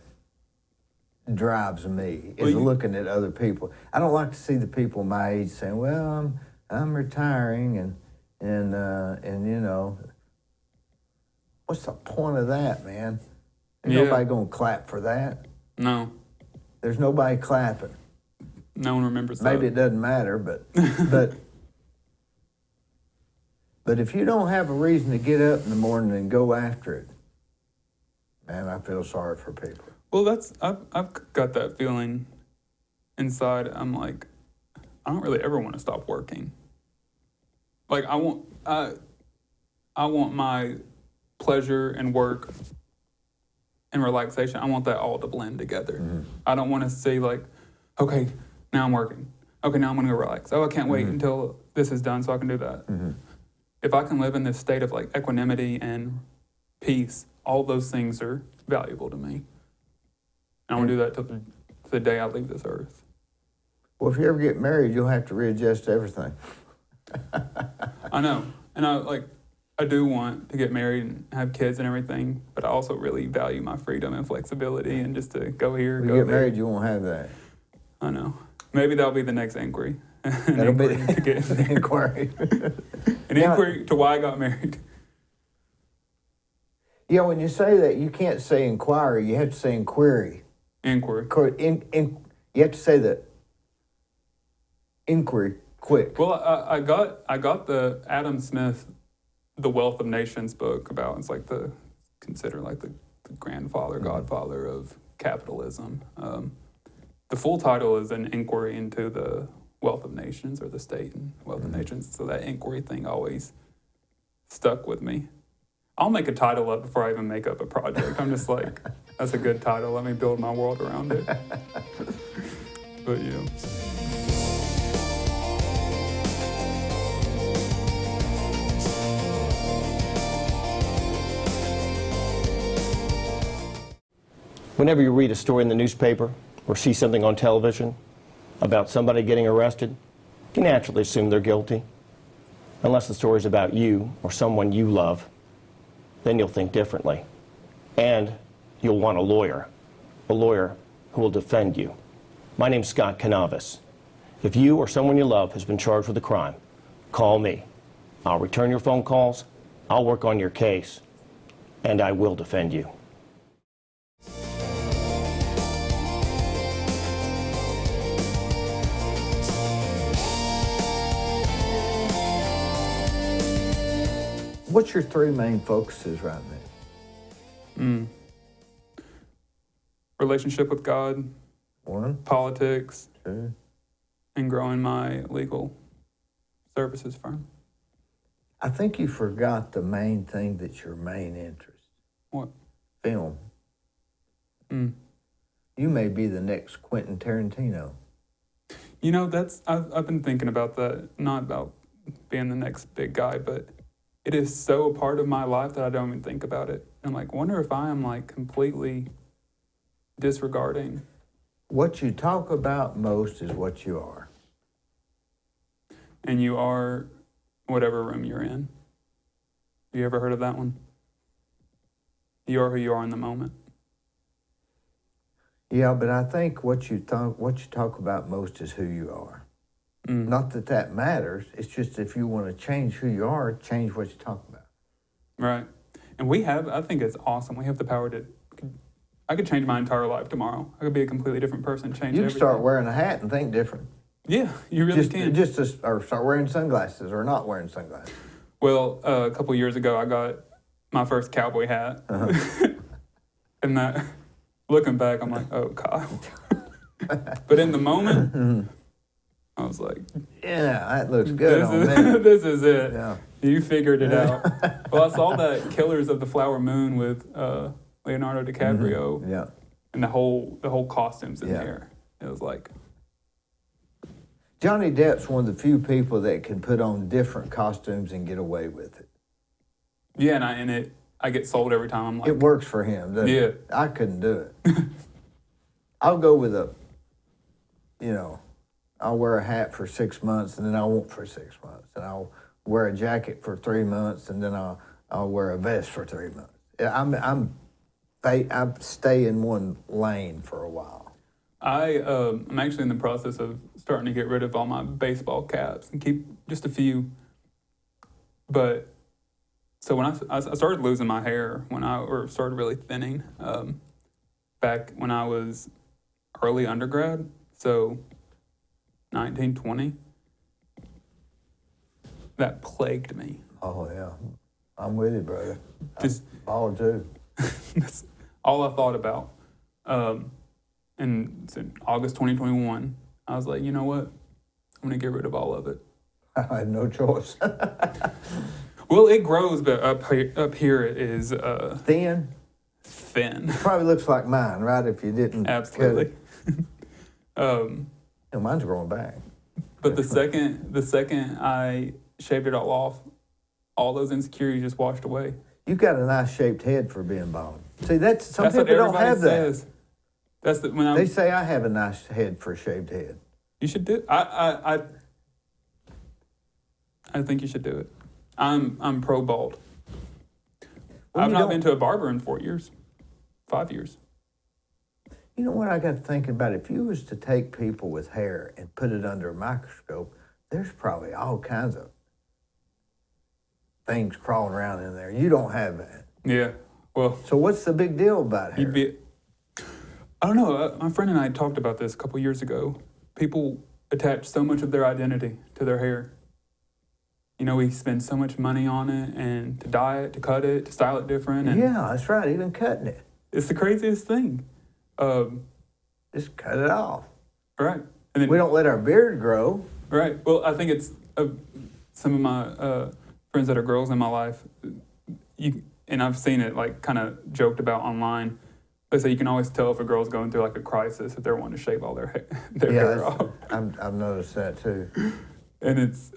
drives me, is looking at other people. I don't like to see the people my age saying, well, I'm retiring and you know, what's the point of that, man? There's nobody going to clap for that. No. There's nobody clapping. No one remembers that. Maybe it doesn't matter, but but if you don't have a reason to get up in the morning and go after it, man, I feel sorry for people. Well, I've got that feeling inside. I'm like, I don't really ever want to stop working. Like I want my pleasure and work and relaxation. I want that all to blend together. Mm-hmm. I don't want to say like, okay, now I'm working. Okay, now I'm going to go relax. Oh, I can't wait until this is done so I can do that. Mm-hmm. If I can live in this state of like equanimity and peace, all those things are valuable to me. And I want to do that till the day I leave this earth. Well, if you ever get married, you'll have to readjust everything. I know. And I do want to get married and have kids and everything, but I also really value my freedom and flexibility and just to go here, when go you get there. married, you won't have that. I know. Maybe that'll be the next inquiry. That'll be the inquiry. An inquiry to why I got married. Yeah, when you say that, you can't say inquiry. You have to say inquiry. Inquiry. You have to say the inquiry quick. Well, I got the Adam Smith, The Wealth of Nations book about, it's like considered like the grandfather, godfather of capitalism. The full title is An Inquiry into the Wealth of Nations, or the State and Wealth of Nations. So that inquiry thing always stuck with me. I'll make a title up before I even make up a project. I'm just like, that's a good title. Let me build my world around it. But yeah. Whenever you read a story in the newspaper or see something on television about somebody getting arrested, you naturally assume they're guilty. Unless the story's about you or someone you love, then you'll think differently. And you'll want a lawyer who will defend you. My name's Scott Canavis. If you or someone you love has been charged with a crime, call me. I'll return your phone calls, I'll work on your case, and I will defend you. What's your three main focuses right now? Relationship with God, One, politics, two. and growing my legal services firm. I think you forgot the main thing that's your main interest. What? Film. You may be the next Quentin Tarantino. You know, I've been thinking about that, not about being the next big guy, but it is so a part of my life that I don't even think about it. I'm like, wonder if I am like completely disregarding. What you talk about most is what you are. And you are whatever room you're in. You ever heard of that one? You are who you are in the moment. Yeah, but I think what you talk about most is who you are. Not that that matters. It's just if you want to change who you are, change what you talk about. Right. And I think it's awesome. We have the power I could change my entire life tomorrow. I could be a completely different person, change everything. You can start wearing a hat and think different. Yeah, you really can. Or start wearing sunglasses or not wearing sunglasses. Well, a couple of years ago, I got my first cowboy hat. And that, looking back, I'm like, oh, Kyle. But in the moment, I was like, yeah, that looks good on me. This is it. Yeah. You figured it out. Well, I saw that Killers of the Flower Moon with Leonardo DiCaprio. Yeah. And the whole costumes in there. It was like, Johnny Depp's one of the few people that can put on different costumes and get away with it. yeah, and I get sold every time. I'm like, It works for him, doesn't Yeah. it? I couldn't do it. I'll go with I'll wear a hat for 6 months and then I won't for 6 months. And I'll wear a jacket for 3 months and then I'll wear a vest for 3 months. I stay in one lane for a while. I'm actually in the process of starting to get rid of all my baseball caps and keep just a few. But so when I started losing my hair or started really thinning back when I was early undergrad, so 19, 20, that plagued me. Oh, yeah. I'm with you, brother. Just All too. That's all I thought about. And it's in August 2021, I was like, you know what? I'm going to get rid of all of it. I had no choice. Well, it grows, but up here it is Thin? thin. Probably looks like mine, right? If you didn't Absolutely. cut it. No, mine's growing back. But the second I shaved it all off, all those insecurities just washed away. You've got a nice shaped head for being bald. See, some That's what people don't everybody have says. That's They say I have a nice head for a shaved head. You should do. I think you should do it. I'm pro bald. I've not been to a barber in 4 years, 5 years. You know what I got to thinking about? If you was to take people with hair and put it under a microscope, there's probably all kinds of things crawling around in there. You don't have that. Yeah. Well. So what's the big deal about hair? I don't know. My friend and I talked about this a couple years ago. People attach so much of their identity to their hair. You know, we spend so much money on it, and to dye it, to cut it, to style it different. And yeah, that's right. Even cutting it. It's the craziest thing. Just cut it off. Right. And then, we don't let our beard grow. Right. Well, I think it's some of my friends that are girls in my life, and I've seen it like kind of joked about online. They say you can always tell if a girl's going through like a crisis if they're wanting to shave all their hair off. I've noticed that too. And it's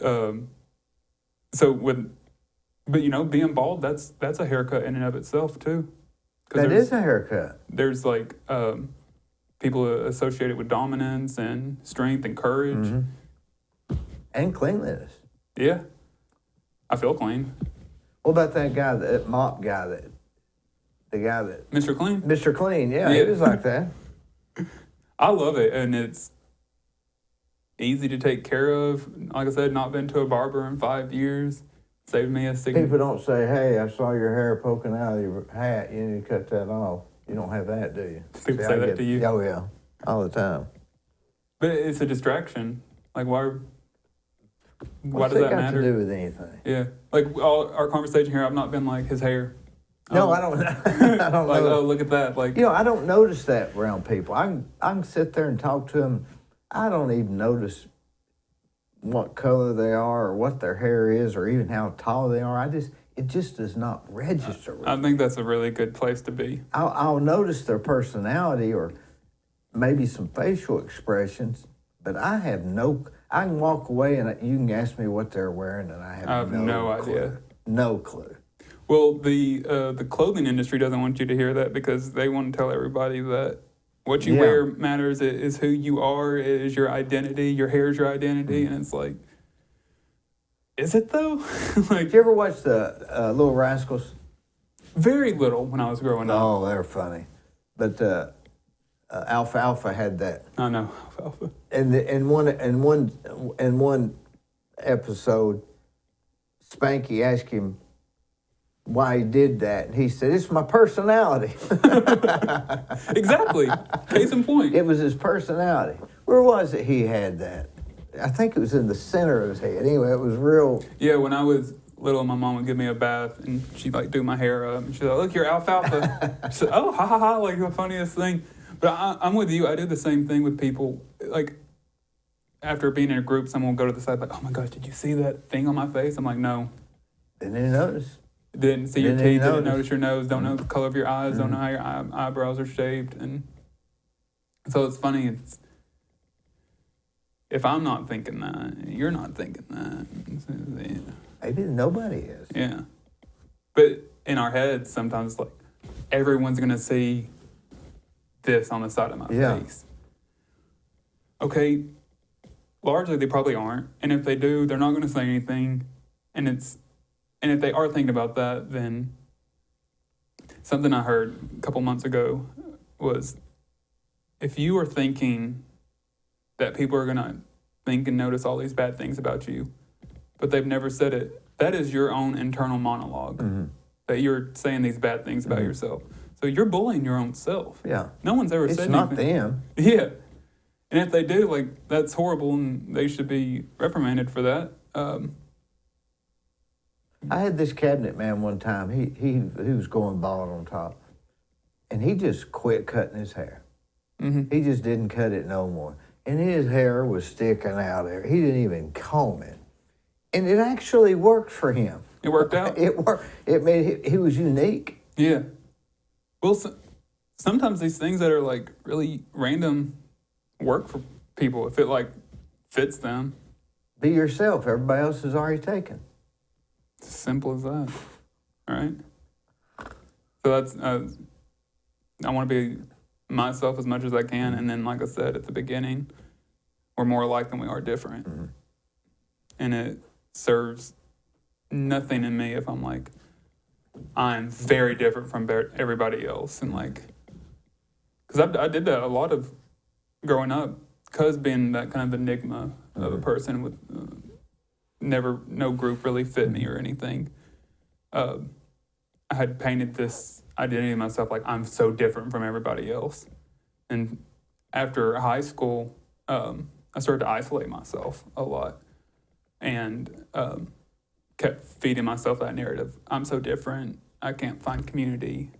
but you know, being bald, that's a haircut in and of itself too. That is a haircut. There's like people associated with dominance and strength and courage. Mm-hmm. And cleanliness. Yeah. I feel clean. What about that guy, that mop guy, the guy that... Mr. Clean? Mr. Clean, yeah, he was like that. I love it, and it's easy to take care of. Like I said, not been to a barber in 5 years. Saved me a People don't say, hey, I saw your hair poking out of your hat. You need to cut that off. You don't have that, do you? People say that to you? Oh, yeah, all the time. But it's a distraction. Like, why What's does that got matter? to do with anything? Yeah. Like, our conversation here, I've not been like, his hair. No, I don't. I don't like, know. oh, look at that. Like, you know, I don't notice that around people. I can sit there and talk to them. I don't even notice what color they are or what their hair is or even how tall they are. It just does not register with I me. think that's a really good place to be. I'll notice their personality or maybe some facial expressions, but I can walk away and you can ask me what they're wearing and I have no clue. idea. No clue. Well, the clothing industry doesn't want you to hear that because they want to tell everybody that what you wear matters. It is who you are. It is your identity. Your hair is your identity, and it's like, is it though? Like, Did you ever watch the Little Rascals? very little when I was growing up. Oh, they're funny. But Alfalfa had that. I know. Alfalfa. In one episode, Spanky asked him why he did that. He said, "It's my personality." Exactly. Case in point. It was his personality. Where was it he had that? I think it was in the center of his head. Anyway, it was real. Yeah, when I was little, my mom would give me a bath, and she'd like do my hair up, and she'd like, "Look, you're alfalfa." I said, "Oh, ha ha ha!" Like the funniest thing. But I'm with you. I did the same thing with people. Like after being in a group, someone would go to the side like, "Oh my gosh, did you see that thing on my face?" I'm like, "No." Didn't even notice. Didn't see your Didn't teeth. even Didn't notice. notice your nose. Don't know the color of your eyes. Don't know how your eyebrows are shaped. And so it's funny. It's if I'm not thinking that, you're not thinking that. Maybe nobody is. Yeah. But in our heads, sometimes it's like everyone's gonna see this on the side of my Yeah. face. Okay. Largely, they probably aren't. And if they do, they're not gonna say anything. And if they are thinking about that, then something I heard a couple months ago was if you are thinking that people are going to think and notice all these bad things about you, but they've never said it, that is your own internal monologue that you're saying these bad things about yourself. So you're bullying your own self. Yeah. No one's ever It's said not anything. them. Yeah. And if they do, like, that's horrible and they should be reprimanded for that. I had this cabinet man one time. He was going bald on top, and he just quit cutting his hair. He just didn't cut it no more, and his hair was sticking out there. He didn't even comb it, and it actually worked for him. It worked out. It worked. It made he was unique. Yeah. Well, sometimes these things that are like really random work for people if it like fits them. Be yourself. Everybody else is already taken. It's as simple as that. All right. So that's I want to be myself as much as I can, and then like I said at the beginning, we're more alike than we are different, and it serves nothing in me if I'm like I'm very different from everybody else, and like because I did that a lot of growing up, because being that kind of enigma of a person with no group really fit me or anything. I had painted this identity of myself like I'm so different from everybody else. And after high school, I started to isolate myself a lot and kept feeding myself that narrative. I'm so different. I can't find community,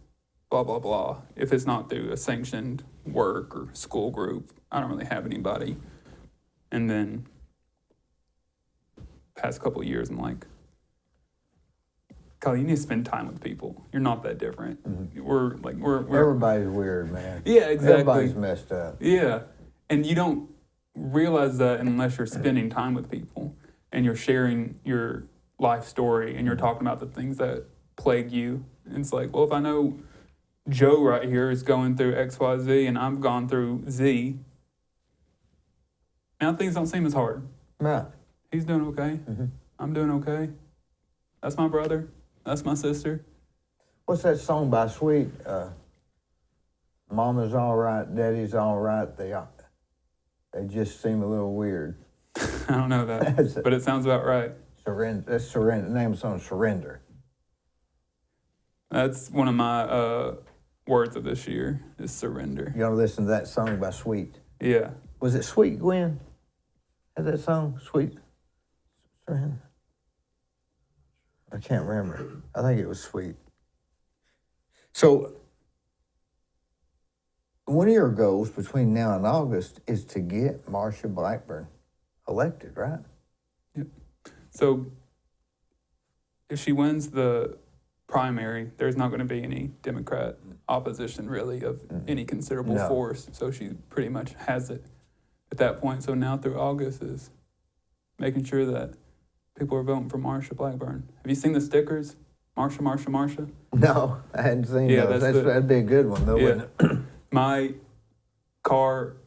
blah, blah, blah. If it's not through a sanctioned work or school group, I don't really have anybody. And then past couple of years, I'm like, Kyle, you need to spend time with people. You're not that different. We're Everybody's weird, man. Yeah, exactly. Everybody's messed up. Yeah, and you don't realize that unless you're spending time with people and you're sharing your life story and you're talking about the things that plague you. And it's like, well, if I know Joe right here is going through X, Y, Z, and I've gone through Z, now things don't seem as hard. Right. He's doing okay. I'm doing okay. That's my brother. That's my sister. What's that song by Sweet? Mama's all right, Daddy's all right. They just seem a little weird. I don't know that, but it sounds about right. Surrender. That's Surrender. The name of the song is Surrender. That's one of my words of this year is surrender. You want to listen to that song by Sweet? Yeah. Was it Sweet Gwen? Had that song, Sweet Surrender? I can't remember. I think it was Sweet. So, one of your goals between now and August is to get Marsha Blackburn elected, right? So if she wins the primary, there's not going to be any Democrat opposition really of any considerable No. force. So she pretty much has it at that point. So now through August is making sure that people are voting for Marsha Blackburn. Have you seen the stickers? Marsha, Marsha, Marsha? No, I hadn't seen Yeah, those. that's That'd be a good one, though, wouldn't it? My car,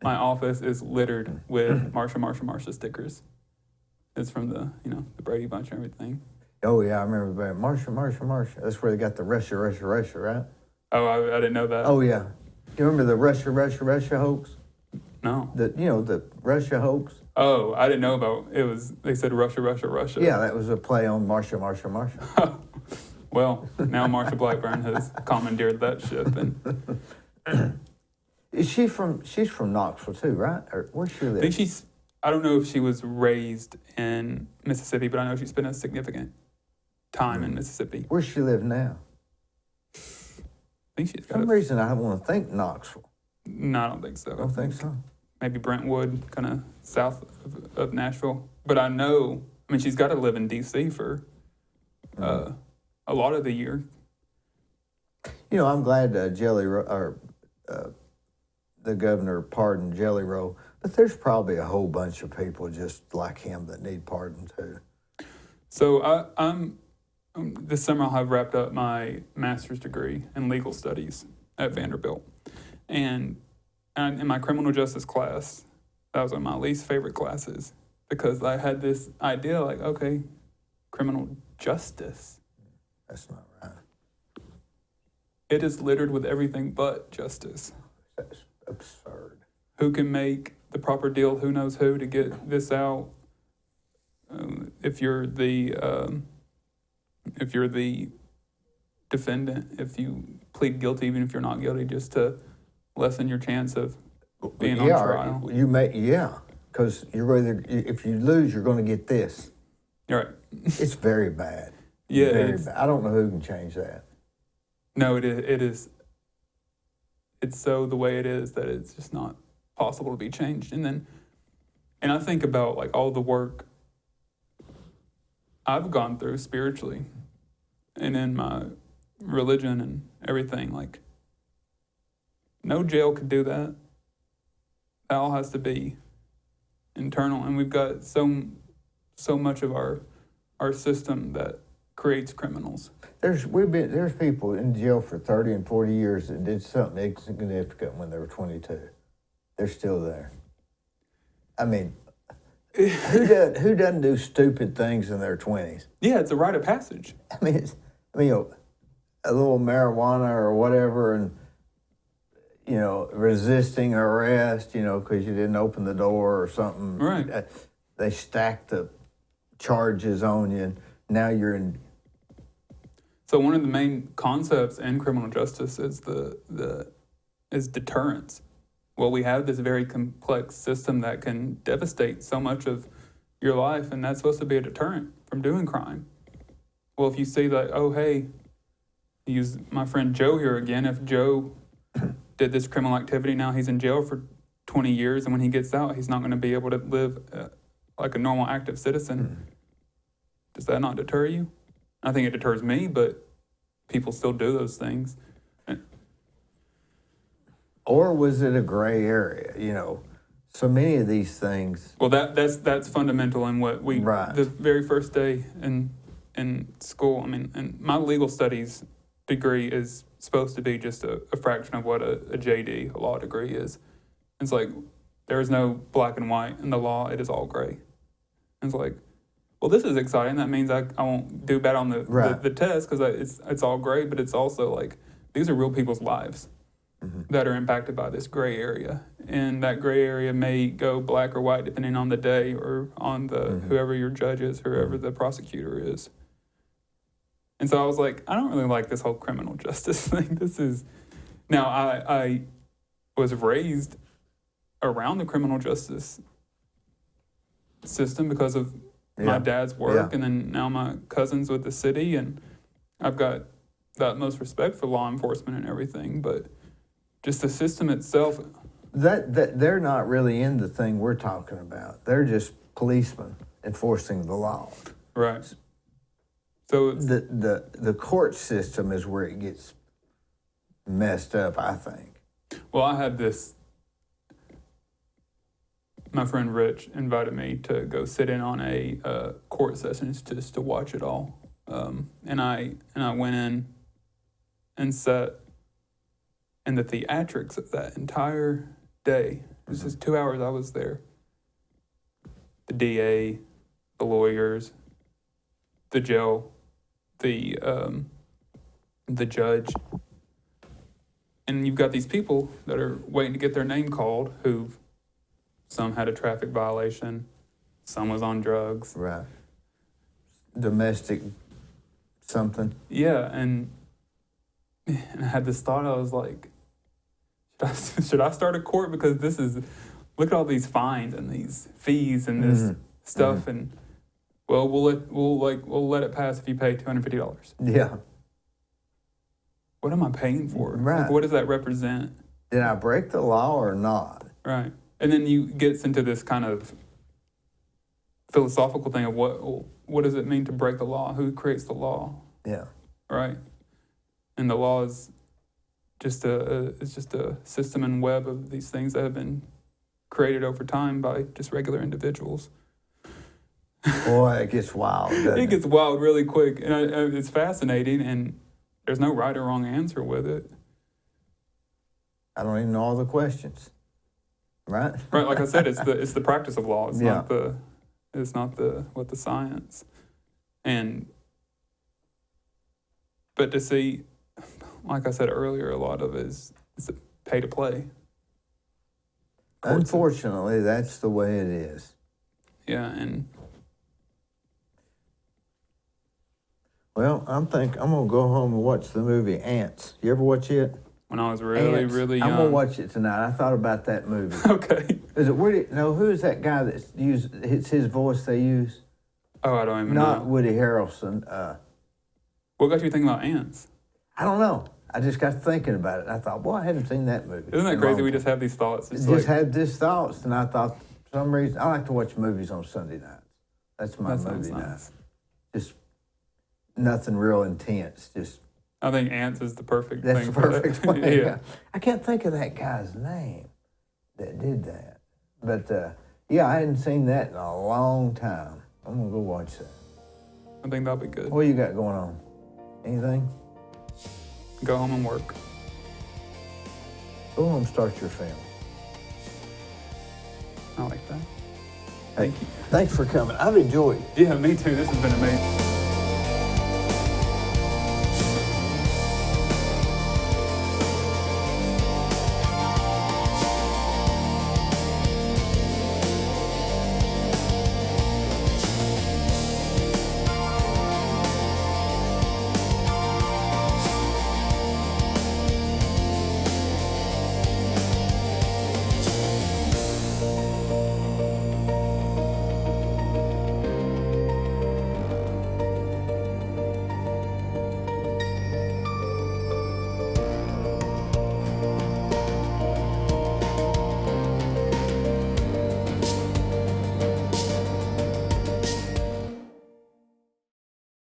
my office is littered with Marsha, Marsha, Marsha stickers. It's from the Brady Bunch and everything. Oh, yeah, I remember that. Marsha, Marsha, Marsha. That's where they got the Russia, Russia, Russia, right? Oh, I didn't know that. Oh, yeah. Do you remember the Russia, Russia, Russia hoax? No. The Russia hoax? Oh, I didn't know about it. They said Russia, Russia, Russia. Yeah, that was a play on Marsha, Marsha, Marsha. Well, now Marsha Blackburn has commandeered that ship. And She's from Knoxville too, right? Or where she live? I think I don't know if she was raised in Mississippi, but I know she spent a significant time in Mississippi. Where she live now? I think she's For got some reason, I don't want to think Knoxville. No, I don't think so. I don't think so. Maybe Brentwood, kind of south of Nashville. But she's got to live in D.C. for a lot of the year. I'm glad the governor pardoned Jelly Roll, but there's probably a whole bunch of people just like him that need pardon too. So I'm this summer I'll have wrapped up my master's degree in legal studies at Vanderbilt, and in my criminal justice class, that was one of my least favorite classes because I had this idea like, okay, criminal justice. That's not right. It is littered with everything but justice. That's absurd. Who can make the proper deal? Who knows who to get this out? If you're the defendant, if you plead guilty, even if you're not guilty, just to lessen your chance of being on trial. Because if you lose, you're going to get this. You're right. It's very bad. Yeah, very bad. I don't know who can change that. No, it is. It's so the way it is that it's just not possible to be changed. And I think about like all the work I've gone through spiritually and in my religion and everything. Like, no jail could do that. That all has to be internal. And we've got so much of our system that creates criminals. There's people in jail for 30 and 40 years that did something insignificant when they were 22. They're still there. I mean, who doesn't do stupid things in their 20s? Yeah, it's a rite of passage. I mean, a little marijuana or whatever, and resisting arrest, because you didn't open the door or something. Right. They stacked the charges on you, and now you're in. So one of the main concepts in criminal justice is is deterrence. Well, we have this very complex system that can devastate so much of your life, and that's supposed to be a deterrent from doing crime. Well, if you see that, oh, hey, use my friend Joe here again. If Joe did this criminal activity, now he's in jail for 20 years, and when he gets out, he's not going to be able to live like a normal, active citizen. Does that not deter you? I think it deters me, but people still do those things. Or was it a gray area? So many of these things. Well, that's fundamental in what we Right. The very first day in school. I mean, and my legal studies degree is supposed to be just a fraction of what a JD, a law degree, is. It's like there is no black and white in the law; it is all gray. And it's like, well, this is exciting. That means I won't do bad on the test because it's all gray. But it's also like these are real people's lives that are impacted by this gray area, and that gray area may go black or white depending on the day or on the whoever your judge is, whoever the prosecutor is. And so I was like, I don't really like this whole criminal justice thing. Now I was raised around the criminal justice system because of my dad's work, and then now my cousins with the city, and I've got the utmost respect for law enforcement and everything, but just the system itself. That they're not really in the thing we're talking about. They're just policemen. enforcing the law. Right. So it's, The court system is where it gets messed up, I think. well, I had this. My friend Rich invited me to go sit in on a court session just to watch it all, and I went in and sat in the theatrics of that entire day. It was just 2 hours I was there. The DA, the lawyers, the jail, the judge, and you've got these people that are waiting to get their name called who've some had a traffic violation, some was on drugs. Right. Domestic something. Yeah, and I had this thought. I was like, should I start a court? Because this is, look at all these fines and these fees and this stuff, and well, we'll let it pass if you pay $250. Yeah. What am I paying for? Right. Like, what does that represent? Did I break the law or not? Right. And then you gets into this kind of philosophical thing of what does it mean to break the law? Who creates the law? Yeah. Right. And the law is just a system and web of these things that have been created over time by just regular individuals. Boy, it gets wild, doesn't it? It gets wild really quick, and it's fascinating, and there's no right or wrong answer with it. I don't even know all the questions. Right? Right, like I said, it's the practice of law. It's Yeah. not the science. But to see, like I said earlier, a lot of it is a pay to play. Unfortunately, that's the way it is. Yeah, and Well, I'm going to go home and watch the movie Ants. You ever watch it? when I was really, Ants. really young. I'm going to watch it tonight. I thought about that movie. Okay. Is it Woody? No, who is that guy that's used? It's his voice they use. Oh, I don't even Not know. Woody Harrelson. What got you thinking about ants? I don't know. I just got thinking about it. And I thought, boy, I hadn't seen that movie. Isn't that in a crazy? long We time. just have these thoughts. It's Just like, had these thoughts, and I thought, for some reason, I like to watch movies on Sunday nights. That's my that sounds movie night. nice. Just nothing real intense. Just I think ants is the perfect that's thing the for perfect that. way. Yeah. I can't think of that guy's name that did that. But yeah, I hadn't seen that in a long time. I'm gonna go watch that. I think that'll be good. What you got going on? Anything? Go home and work. Go home and start your family. I like that. Thank you. Thanks for coming. I've enjoyed it. Yeah, me too. This has been amazing.